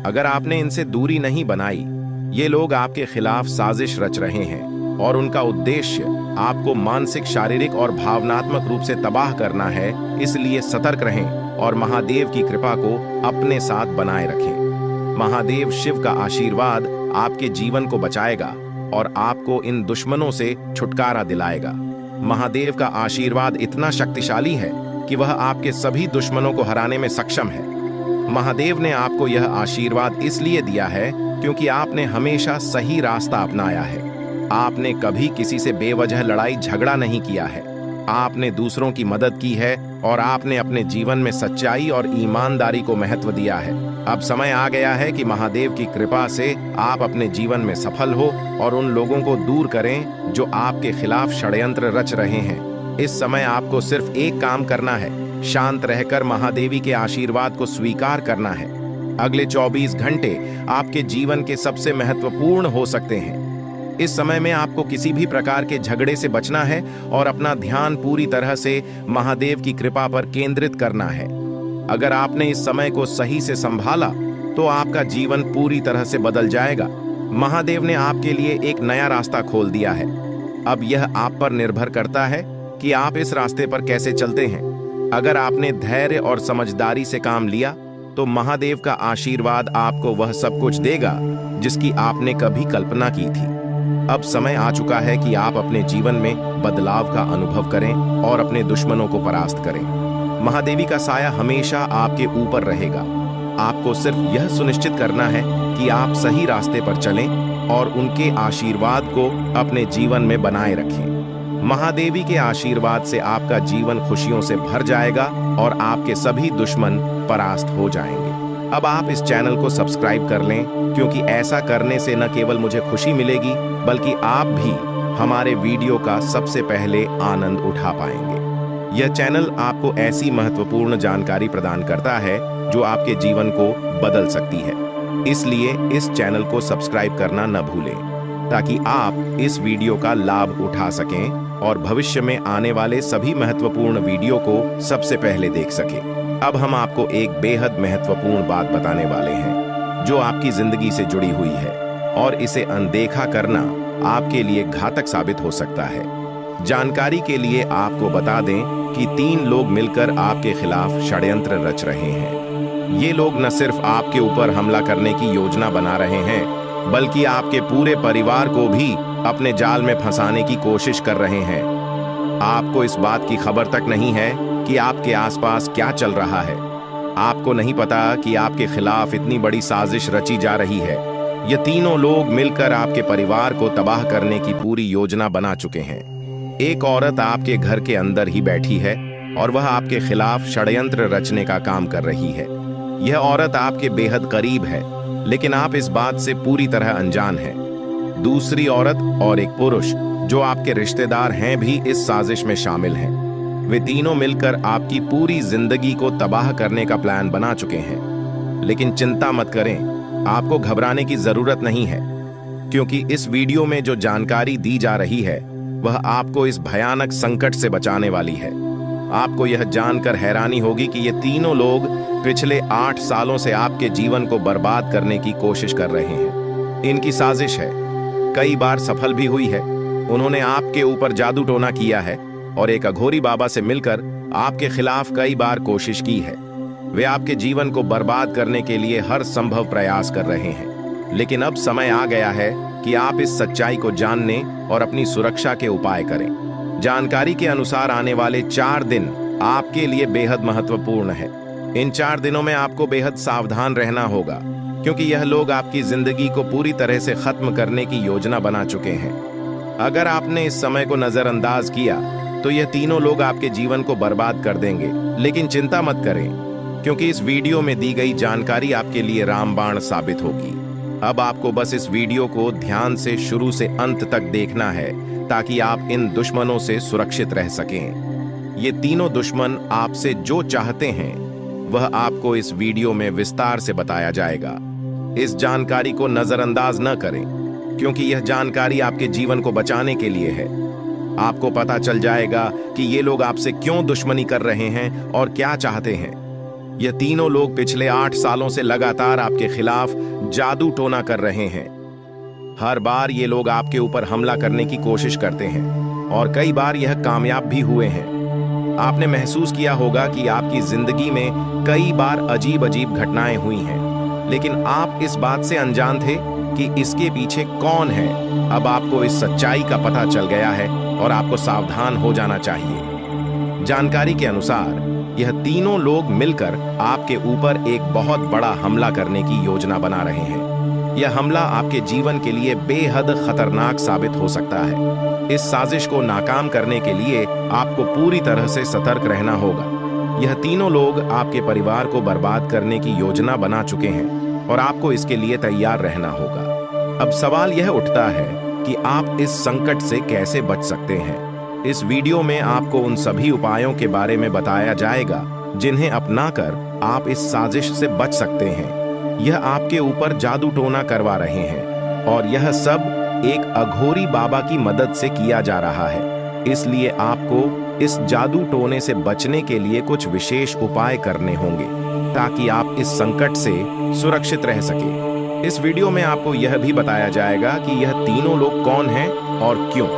अगर आपने इनसे दूरी नहीं बनाई, ये लोग आपके खिलाफ साजिश रच रहे हैं और उनका उद्देश्य आपको मानसिक, शारीरिक और भावनात्मक रूप से तबाह करना है। इसलिए सतर्क रहें और महादेव की कृपा को अपने साथ बनाए रखें। महादेव शिव का आशीर्वाद आपके जीवन को बचाएगा और आपको इन दुश्मनों से छुटकारा दिलाएगा। महादेव का आशीर्वाद इतना शक्तिशाली है कि वह आपके सभी दुश्मनों को हराने में सक्षम है। महादेव ने आपको यह आशीर्वाद इसलिए दिया है क्योंकि आपने हमेशा सही रास्ता अपनाया है। आपने कभी किसी से बेवजह लड़ाई झगड़ा नहीं किया है। आपने दूसरों की मदद की है और आपने अपने जीवन में सच्चाई और ईमानदारी को महत्व दिया है। अब समय आ गया है कि महादेव की कृपा से आप अपने जीवन में सफल हो और उन लोगों को दूर करें जो आपके खिलाफ षड्यंत्र रच रहे हैं। इस समय आपको सिर्फ एक काम करना है, शांत रहकर महादेवी के आशीर्वाद को स्वीकार करना है। अगले 24 घंटे आपके जीवन के सबसे महत्वपूर्ण हो सकते हैं। इस समय में आपको किसी भी प्रकार के झगड़े से बचना है और अपना ध्यान पूरी तरह से महादेव की कृपा पर केंद्रित करना है। अगर आपने इस समय को सही से संभाला तो आपका जीवन पूरी तरह से बदल जाएगा। महादेव ने आपके लिए एक नया रास्ता खोल दिया है। अब यह आप पर निर्भर करता है कि आप इस रास्ते पर कैसे चलते हैं। अगर आपने धैर्य और समझदारी से काम लिया तो महादेव का आशीर्वाद आपको वह सब कुछ देगा जिसकी आपने कभी कल्पना की थी। अब समय आ चुका है कि आप अपने जीवन में बदलाव का अनुभव करें और अपने दुश्मनों को परास्त करें। महादेवी का साया हमेशा आपके ऊपर रहेगा। आपको सिर्फ यह सुनिश्चित करना है कि आप सही रास्ते पर चलें और उनके आशीर्वाद को अपने जीवन में बनाए रखें। महादेवी के आशीर्वाद से आपका जीवन खुशियों से भर जाएगा और आपके सभी दुश्मन परास्त हो जाएंगे। अब आप इस चैनल को सब्सक्राइब कर लें, क्योंकि ऐसा करने से न केवल मुझे खुशी मिलेगी बल्कि आप भी हमारे वीडियो का सबसे पहले आनंद उठा पाएंगे। यह चैनल आपको ऐसी महत्वपूर्ण जानकारी प्रदान करता है जो आपके जीवन को बदल सकती है। इसलिए इस चैनल को सब्सक्राइब करना न भूलें ताकि आप इस वीडियो का लाभ उठा सकें और भविष्य में आने वाले सभी महत्वपूर्ण वीडियो को सबसे पहले देख सकें। अब हम आपको एक बेहद महत्वपूर्ण बात बताने वाले हैं जो आपकी जिंदगी से जुड़ी हुई है और इसे अनदेखा करना आपके लिए घातक साबित हो सकता है। जानकारी के लिए आपको बता दें कि 3 लोग मिलकर आपके खिलाफ षड्यंत्र रच रहे हैं। ये लोग न सिर्फ आपके ऊपर हमला करने की योजना बना रहे हैं बल्कि आपके पूरे परिवार को भी अपने जाल में फंसाने की कोशिश कर रहे हैं। आपको इस बात की खबर तक नहीं है कि आपके आसपास क्या चल रहा है। आपको नहीं पता कि आपके खिलाफ इतनी बड़ी साजिश रची जा रही है। ये तीनों लोग मिलकर आपके परिवार को तबाह करने की पूरी योजना बना चुके हैं। एक औरत आपके घर के अंदर ही बैठी है और वह आपके खिलाफ षड्यंत्र रचने का काम कर रही है। यह औरत आपके बेहद करीब है लेकिन आप इस बात से पूरी तरह अनजान हैं। दूसरी औरत और एक पुरुष जो आपके रिश्तेदार हैं भी इस साजिश में शामिल हैं। वे तीनों मिलकर आपकी पूरी जिंदगी को तबाह करने का प्लान बना चुके हैं। लेकिन चिंता मत करें, आपको घबराने की जरूरत नहीं है क्योंकि इस वीडियो में जो जानकारी दी जा रही है वह आपको इस भयानक संकट से बचाने वाली है। आपको यह जानकर हैरानी होगी कि ये तीनों लोग पिछले 8 सालों से आपके जीवन को बर्बाद करने की कोशिश कर रहे हैं। इनकी साजिश है, कई बार सफल भी हुई है। उन्होंने आपके ऊपर जादू टोना किया है और एक अघोरी बाबा से मिलकर आपके खिलाफ कई बार कोशिश की है। वे आपके जीवन को बर्बाद करने के लिए हर संभव प्रयास कर रहे हैं। लेकिन अब समय आ गया है कि आप इस सच्चाई को जानने और अपनी सुरक्षा के उपाय करें। जानकारी के अनुसार आने वाले 4 दिन आपके लिए बेहद महत्वपूर्ण है। इन 4 दिनों में आपको बेहद सावधान रहना होगा क्योंकि यह लोग आपकी जिंदगी को पूरी तरह से खत्म करने की योजना बना चुके हैं। अगर आपने इस समय को नजरअंदाज किया तो यह तीनों लोग आपके जीवन को बर्बाद कर देंगे। लेकिन चिंता मत करें क्योंकि इस वीडियो में दी गई जानकारी आपके लिए रामबाण साबित होगी। अब आपको बस इस वीडियो को ध्यान से शुरू से अंत तक देखना है ताकि आप इन दुश्मनों से सुरक्षित रह सकें। ये तीनों दुश्मन आपसे जो चाहते हैं वह आपको इस वीडियो में विस्तार से बताया जाएगा। इस जानकारी को नजरअंदाज न करें क्योंकि यह जानकारी आपके जीवन को बचाने के लिए है। आपको पता चल जाएगा कि ये लोग आपसे क्यों दुश्मनी कर रहे हैं और क्या चाहते हैं। यह तीनों लोग पिछले 8 सालों से लगातार आपके खिलाफ जादू टोना कर रहे हैं। हर बार ये लोग आपके ऊपर हमला करने की कोशिश करते हैं और कई बार यह कामयाब भी हुए हैं। आपने महसूस किया होगा कि आपकी जिंदगी में कई बार अजीब अजीब घटनाएं हुई हैं, लेकिन आप इस बात से अनजान थे कि इसके पीछे कौन है। अब आपको इस सच्चाई का पता चल गया है और आपको सावधान हो जाना चाहिए। जानकारी के अनुसार यह तीनों लोग मिलकर आपके ऊपर एक बहुत बड़ा हमला करने की योजना बना रहे हैं। यह हमला आपके जीवन के लिए बेहद खतरनाक साबित हो सकता है। इस साजिश को नाकाम करने के लिए आपको पूरी तरह से सतर्क रहना होगा। यह तीनों लोग आपके परिवार को बर्बाद करने की योजना बना चुके हैं और आपको इसके लिए तैयार रहना होगा। अब सवाल यह उठता है कि आप इस संकट से कैसे बच सकते हैं। इस वीडियो में आपको उन सभी उपायों के बारे में बताया जाएगा जिन्हें अपनाकर आप इस साजिश से बच सकते हैं। यह आपके ऊपर जादू टोना करवा रहे हैं और यह सब एक अघोरी बाबा की मदद से किया जा रहा है। इसलिए आपको इस जादू टोने से बचने के लिए कुछ विशेष उपाय करने होंगे ताकि आप इस संकट से सुरक्षित रह सकें। इस वीडियो में आपको यह भी बताया जाएगा कि यह तीनों लोग कौन हैं और क्यों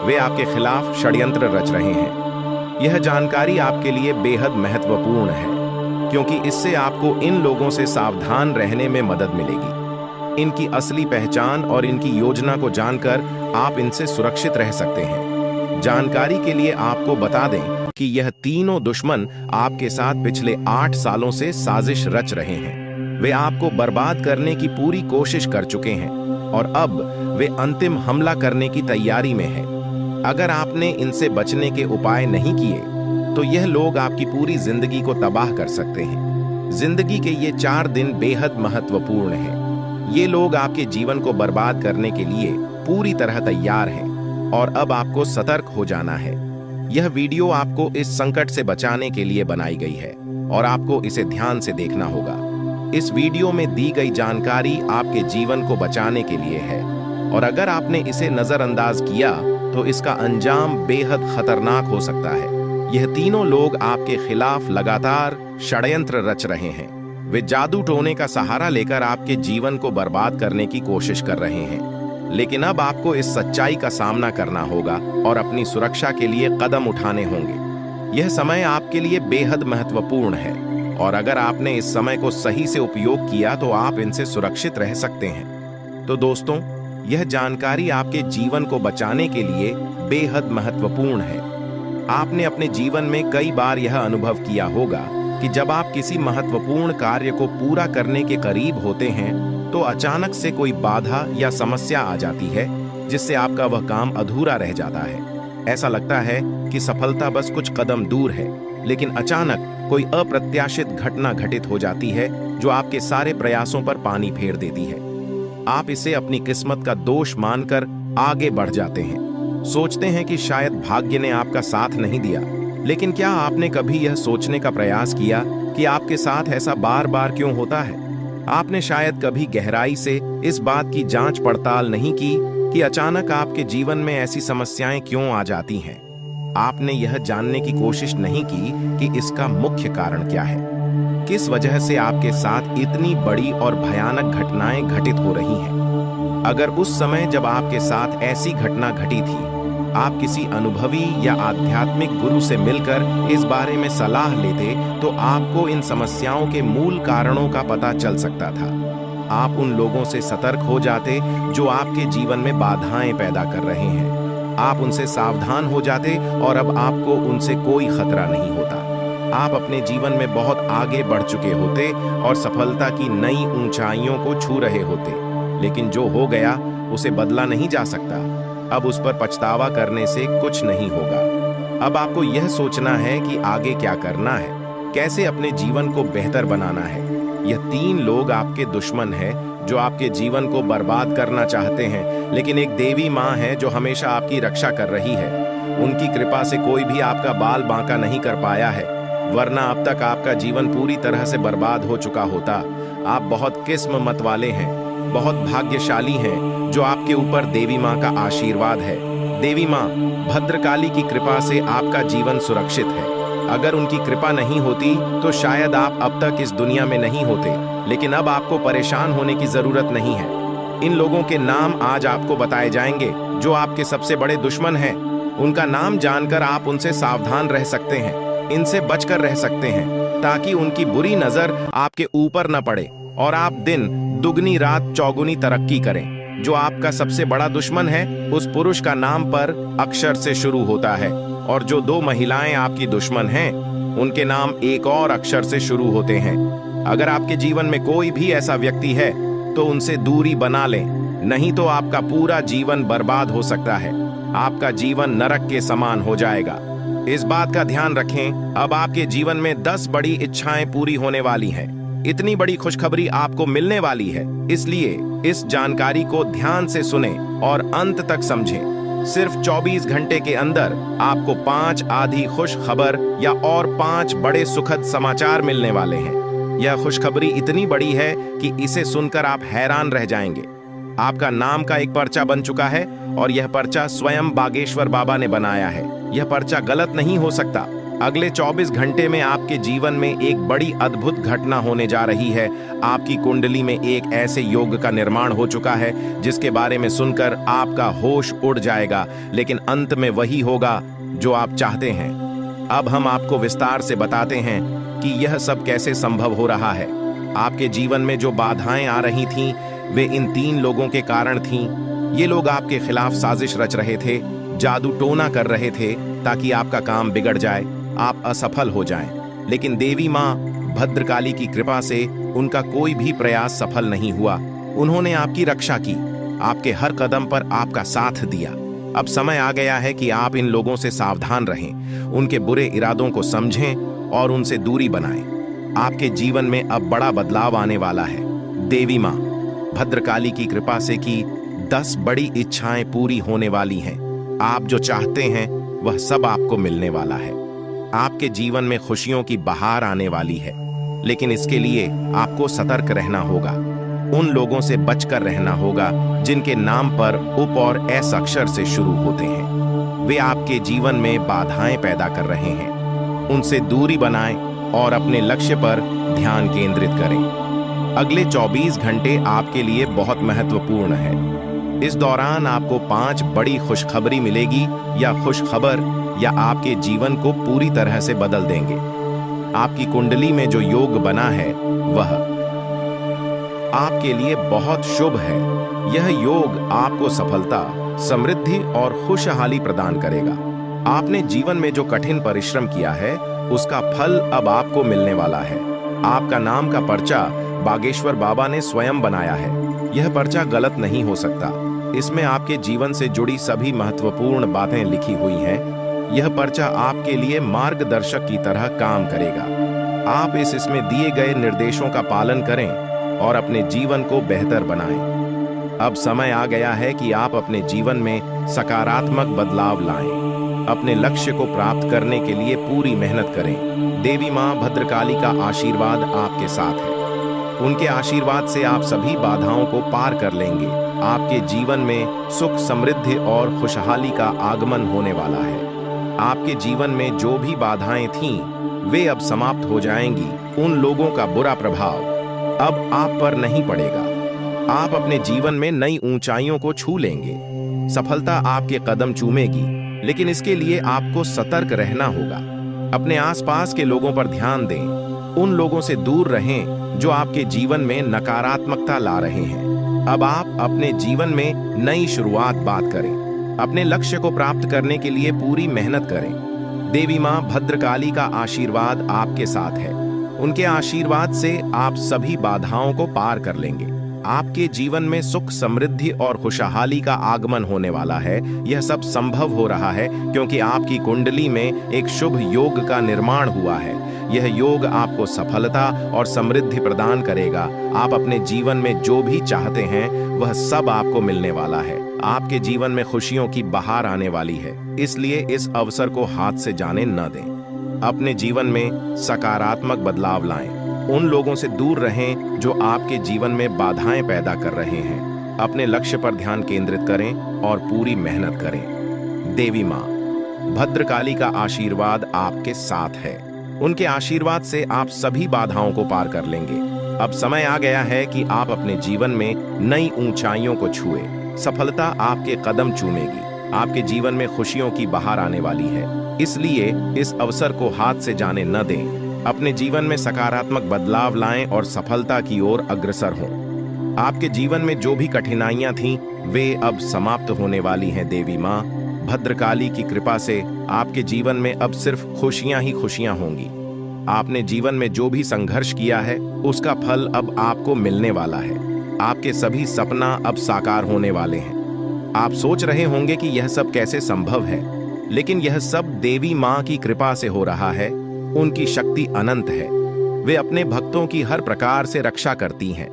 वे आपके खिलाफ षड्यंत्र रच रहे हैं। यह जानकारी आपके लिए बेहद महत्वपूर्ण है क्योंकि इससे आपको इन लोगों से सावधान रहने में मदद मिलेगी। इनकी असली पहचान और इनकी योजना को जानकर आप इनसे सुरक्षित रह सकते हैं। जानकारी के लिए आपको बता दें कि यह तीनों दुश्मन आपके साथ पिछले 8 सालों से साजिश रच रहे हैं। वे आपको बर्बाद करने की पूरी कोशिश कर चुके हैं और अब वे अंतिम हमला करने की तैयारी में हैं। अगर आपने इनसे बचने के उपाय नहीं किए तो यह लोग आपकी पूरी जिंदगी को तबाह कर सकते हैं। जिंदगी के ये 4 दिन बेहद महत्वपूर्ण हैं। ये लोग आपके जीवन को बर्बाद करने के लिए पूरी तरह तैयार हैं और अब आपको सतर्क हो जाना है। यह वीडियो आपको इस संकट से बचाने के लिए बनाई गई है और आपको इसे ध्यान से देखना होगा। इस वीडियो में दी गई जानकारी आपके जीवन को बचाने के लिए है और अगर आपने इसे नजरअंदाज किया तो इसका अंजाम बेहद खतरनाक हो सकता है। यह तीनों लोग आपके खिलाफ लगातार षड्यंत्र रच रहे हैं। वे जादू टोने का सहारा लेकर आपके जीवन को बर्बाद करने की कोशिश कर रहे हैं। लेकिन अब आपको इस सच्चाई का सामना करना होगा और अपनी सुरक्षा के लिए कदम उठाने होंगे। यह समय आपके लिए बेहद महत्वपूर्ण है और अगर आपने इस समय को सही से उपयोग किया तो आप इनसे सुरक्षित रह सकते हैं। तो दोस्तों, यह जानकारी आपके जीवन को बचाने के लिए बेहद महत्वपूर्ण है। आपने अपने जीवन में कई बार यह अनुभव किया होगा कि जब आप किसी महत्वपूर्ण कार्य को पूरा करने के करीब होते हैं तो अचानक से कोई बाधा या समस्या आ जाती है जिससे आपका वह काम अधूरा रह जाता है। ऐसा लगता है कि सफलता बस कुछ कदम दूर है, लेकिन अचानक कोई अप्रत्याशित घटना घटित हो जाती है जो आपके सारे प्रयासों पर पानी फेर देती है। आप इसे अपनी किस्मत का दोष मानकर आगे बढ़ जाते हैं। सोचते हैं कि शायद भाग्य ने आपका साथ नहीं दिया। लेकिन क्या आपने कभी यह सोचने का प्रयास किया कि आपके साथ ऐसा बार बार क्यों होता है? आपने शायद कभी गहराई से इस बात की जांच पड़ताल नहीं की कि अचानक आपके जीवन में ऐसी समस्याएं क्यों आ जाती हैं। आपने यह जानने की कोशिश नहीं की कि इसका मुख्य कारण क्या है। किस वजह से आपके साथ इतनी बड़ी और भयानक घटनाएं घटित हो रही हैं? अगर उस समय जब आपके साथ ऐसी घटना घटी थी, आप किसी अनुभवी या आध्यात्मिक गुरु से मिलकर इस बारे में सलाह लेते तो आपको इन समस्याओं के मूल कारणों का पता चल सकता था। आप उन लोगों से सतर्क हो जाते जो आपके जीवन में बाधाएं पैदा कर रहे हैं। आप उनसे सावधान हो जाते और अब आपको उनसे कोई खतरा नहीं होता। आप अपने जीवन में बहुत आगे बढ़ चुके होते और सफलता की नई ऊंचाइयों को छू रहे होते। लेकिन जो हो गया उसे बदला नहीं जा सकता। अब उस पर पछतावा करने से कुछ नहीं होगा। अब आपको यह सोचना है कि आगे क्या करना है, कैसे अपने जीवन को बेहतर बनाना है। यह तीन लोग आपके दुश्मन हैं जो आपके जीवन को बर्बाद करना चाहते हैं, लेकिन एक देवी माँ है जो हमेशा आपकी रक्षा कर रही है। उनकी कृपा से कोई भी आपका बाल बांका नहीं कर पाया है, वरना अब तक आपका जीवन पूरी तरह से बर्बाद हो चुका होता। आप बहुत किस्मत वाले हैं, बहुत भाग्यशाली हैं जो आपके ऊपर देवी माँ का आशीर्वाद है। देवी माँ भद्रकाली की कृपा से आपका जीवन सुरक्षित है। अगर उनकी कृपा नहीं होती तो शायद आप अब तक इस दुनिया में नहीं होते। लेकिन अब आपको परेशान होने की जरूरत नहीं है। इन लोगों के नाम आज आपको बताए जाएंगे जो आपके सबसे बड़े दुश्मन हैं। उनका नाम जानकर आप उनसे सावधान रह सकते हैं, इनसे बचकर रह सकते हैं, ताकि उनकी बुरी नजर आपके ऊपर न पड़े और आप दिन दुगनी रात चौगुनी तरक्की करें। जो आपका सबसे बड़ा दुश्मन है उस पुरुष का नाम पर अक्षर से शुरू होता है और जो दो महिलाएं आपकी दुश्मन हैं उनके नाम एक और अक्षर से शुरू होते हैं। अगर आपके जीवन में कोई भी ऐसा व्यक्ति है तो उनसे दूरी बना लें, नहीं तो आपका पूरा जीवन बर्बाद हो सकता है। आपका जीवन नरक के समान हो जाएगा। इस बात का ध्यान रखें, अब आपके जीवन में 10 बड़ी इच्छाएं पूरी होने वाली हैं। इतनी बड़ी खुशखबरी आपको मिलने वाली है, इसलिए इस जानकारी को ध्यान से सुने और अंत तक समझें। सिर्फ 24 घंटे के अंदर आपको 5 आधी खुश खबर या और 5 बड़े सुखद समाचार मिलने वाले हैं। यह खुशखबरी इतनी बड़ी है कि इसे सुनकर आप हैरान रह जाएंगे। आपका नाम का एक पर्चा बन चुका है और यह पर्चा स्वयं बागेश्वर बाबा ने बनाया है। यह पर्चा गलत नहीं हो सकता। अगले 24 घंटे में आपके जीवन में एक बड़ी अद्भुत घटना होने जा रही है। आपकी कुंडली में एक ऐसे योग का निर्माण हो चुका है जिसके बारे में सुनकर आपका होश उड़ जाएगा, लेकिन अंत में वही होगा जो आप चाहते हैं। अब हम आपको विस्तार से बताते हैं कि यह सब कैसे संभव हो रहा है। आपके जीवन में जो बाधाएं आ रही थीं, वे इन तीन लोगों के कारण थीं। ये लोग आपके खिलाफ साजिश रच रहे थे, जादू टोना कर रहे थे ताकि आपका काम बिगड़ जाए, आप असफल हो जाएं। लेकिन देवी माँ भद्रकाली की कृपा से उनका कोई भी प्रयास सफल नहीं हुआ। उन्होंने आपकी रक्षा की, आपके हर कदम पर आपका साथ दिया। अब समय आ गया है कि आप इन लोगों से सावधान रहें, उनके बुरे इरादों को समझें और उनसे दूरी बनाएं। आपके जीवन में अब बड़ा बदलाव आने वाला है। देवी माँ भद्रकाली की कृपा से की 10 बड़ी इच्छाएं पूरी होने वाली हैं। आप जो चाहते हैं वह सब आपको मिलने वाला है। आपके जीवन में खुशियों की बहार आने वाली है। लेकिन इसके लिए आपको सतर्क रहना होगा। उन लोगों से बचकर रहना होगा जिनके नाम पर उप और एस अक्षर से शुरू होते हैं। वे आपके जीवन में बाधाएं पैदा कर रहे हैं। उनसे दूरी बनाएं और अपने लक्ष्य पर ध्यान केंद्रित करें। अगले 24 घंटे आपके लिए बहुत महत्वपूर्ण है। इस दौरान आपको 5 बड़ी खुशखबरी मिलेगी या खुशखबर या आपके जीवन को पूरी तरह से बदल देंगे। आपकी कुंडली में जो योग बना है वह आपके लिए बहुत शुभ है। यह योग आपको सफलता, समृद्धि और खुशहाली प्रदान करेगा। आपने जीवन में जो कठिन परिश्रम किया है उसका फल अब आपको मिलने वाला है। आपका नाम का पर्चा बागेश्वर बाबा ने स्वयं बनाया है। यह पर्चा गलत नहीं हो सकता। इसमें आपके जीवन से जुड़ी सभी महत्वपूर्ण बातें लिखी हुई हैं। यह पर्चा आपके लिए मार्गदर्शक की तरह काम करेगा। आप इसमें दिए गए निर्देशों का पालन करें और अपने जीवन को बेहतर बनाएं। अब समय आ गया है कि आप अपने जीवन में सकारात्मक बदलाव लाएं। अपने लक्ष्य को प्राप्त करने के लिए पूरी मेहनत करें। देवी मां भद्रकाली का आशीर्वाद आपके साथ है। उनके आशीर्वाद से आप सभी बाधाओं को पार कर लेंगे। आपके जीवन में सुख, समृद्धि और खुशहाली का आगमन होने वाला है। आपके जीवन में जो भी बाधाएं थीं, वे अब समाप्त हो जाएंगी। उन लोगों का बुरा प्रभाव अब आप पर नहीं पड़ेगा। आप अपने जीवन में नई ऊंचाइयों को छू लेंगे। सफलता आपके कदम चूमेगी, लेकिन इसके लिए आपको सतर्क रहना होगा। अपने आसपास के लोगों पर ध्यान दें। उन लोगों से दूर रहें जो आपके जीवन में नकारात्मकता ला रहे हैं। अब आप अपने जीवन में नई शुरुआत बात करें। अपने लक्ष्य को प्राप्त करने के लिए पूरी मेहनत करें। देवी मां भद्रकाली का आशीर्वाद आपके साथ है। उनके आशीर्वाद से आप सभी बाधाओं को पार कर लेंगे। आपके जीवन में सुख, समृद्धि और खुशहाली का आगमन होने वाला है। यह सब संभव हो रहा है क्योंकि आपकी कुंडली में एक शुभ योग का निर्माण हुआ है। यह योग आपको सफलता और समृद्धि प्रदान करेगा। आप अपने जीवन में जो भी चाहते हैं वह सब आपको मिलने वाला है। आपके जीवन में खुशियों की बहार आने वाली है, इसलिए इस अवसर को हाथ से जाने न दें। अपने जीवन में सकारात्मक बदलाव लाएं। उन लोगों से दूर रहें जो आपके जीवन में बाधाएं पैदा कर रहे हैं। अपने लक्ष्य पर ध्यान केंद्रित करें और पूरी मेहनत करें। देवी मां भद्रकाली का आशीर्वाद आपके साथ है। उनके आशीर्वाद से आप सभी बाधाओं को पार कर लेंगे। अब समय आ गया है कि आप अपने जीवन में नई ऊंचाइयों को छुए। सफलता आपके कदम चूमेगी। आपके जीवन में खुशियों की बहार आने वाली है, इसलिए इस अवसर को हाथ से जाने न दें। अपने जीवन में सकारात्मक बदलाव लाएं और सफलता की ओर अग्रसर हों। आपके जीवन में जो भी कठिनाइयां थीं, वे अब समाप्त होने वाली हैं। देवी मां भद्रकाली की कृपा से आपके जीवन में अब सिर्फ खुशियां ही खुशियां होंगी। आपने जीवन में जो भी संघर्ष किया है उसका फल अब आपको मिलने वाला है। आपके सभी सपना अब साकार होने वाले हैं। आप सोच रहे होंगे कि यह सब कैसे संभव है, लेकिन यह सब देवी मां की कृपा से हो रहा है। उनकी शक्ति अनंत है। वे अपने भक्तों की हर प्रकार से रक्षा करती हैं।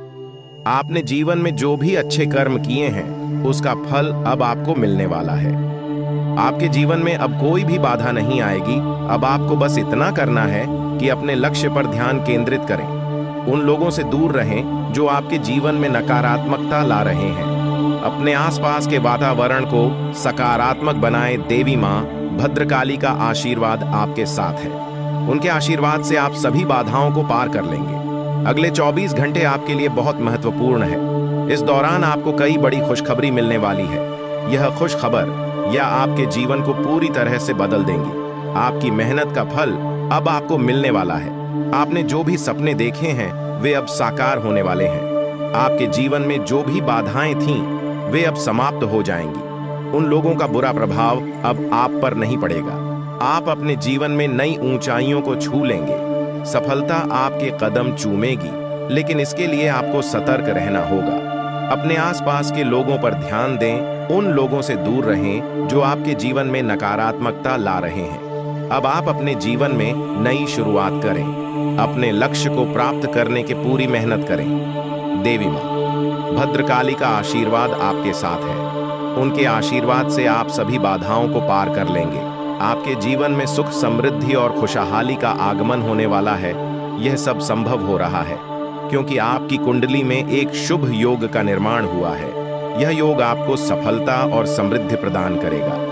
आपने जीवन में जो भी अच्छे कर्म किए हैं उसका फल अब आपको मिलने वाला है। आपके जीवन में अब कोई भी बाधा नहीं आएगी। अब आपको बस इतना करना है कि अपने लक्ष्य पर ध्यान केंद्रित करें। उन लोगों से दूर रहें जो आपके जीवन में नकारात्मकता ला रहे हैं। अपने आसपास के वातावरण को सकारात्मक बनाएं। देवी मां भद्रकाली का आशीर्वाद आपके साथ है। उनके आशीर्वाद से आप सभी बाधाओं को पार कर लेंगे। अगले 24 घंटे आपके लिए बहुत महत्वपूर्ण है। इस दौरान आपको कई बड़ी खुशखबरी मिलने वाली है। यह खुशखबर या आपके जीवन को पूरी तरह से बदल देंगी। आपकी मेहनत का फल अब आपको मिलने वाला है। आपने जो भी सपने देखे हैं वे अब साकार होने वाले हैं। आपके जीवन में जो भी बाधाएं थीं वे अब समाप्त हो जाएंगी। उन लोगों का बुरा प्रभाव अब आप पर नहीं पड़ेगा। आप अपने जीवन में नई ऊंचाइयों को छू लेंगे। सफलता आपके कदम चूमेगी, लेकिन इसके लिए आपको सतर्क रहना होगा। अपने आसपास के लोगों पर ध्यान दें। उन लोगों से दूर रहें जो आपके जीवन में नकारात्मकता ला रहे हैं। अब आप अपने जीवन में नई शुरुआत करें। अपने लक्ष्य को प्राप्त करने की पूरी मेहनत करें। देवी मां भद्रकाली का आशीर्वाद आपके साथ है। उनके आशीर्वाद से आप सभी बाधाओं को पार कर लेंगे। आपके जीवन में सुख, समृद्धि और खुशहाली का आगमन होने वाला है। यह सब संभव हो रहा है क्योंकि आपकी कुंडली में एक शुभ योग का निर्माण हुआ है। यह योग आपको सफलता और समृद्धि प्रदान करेगा।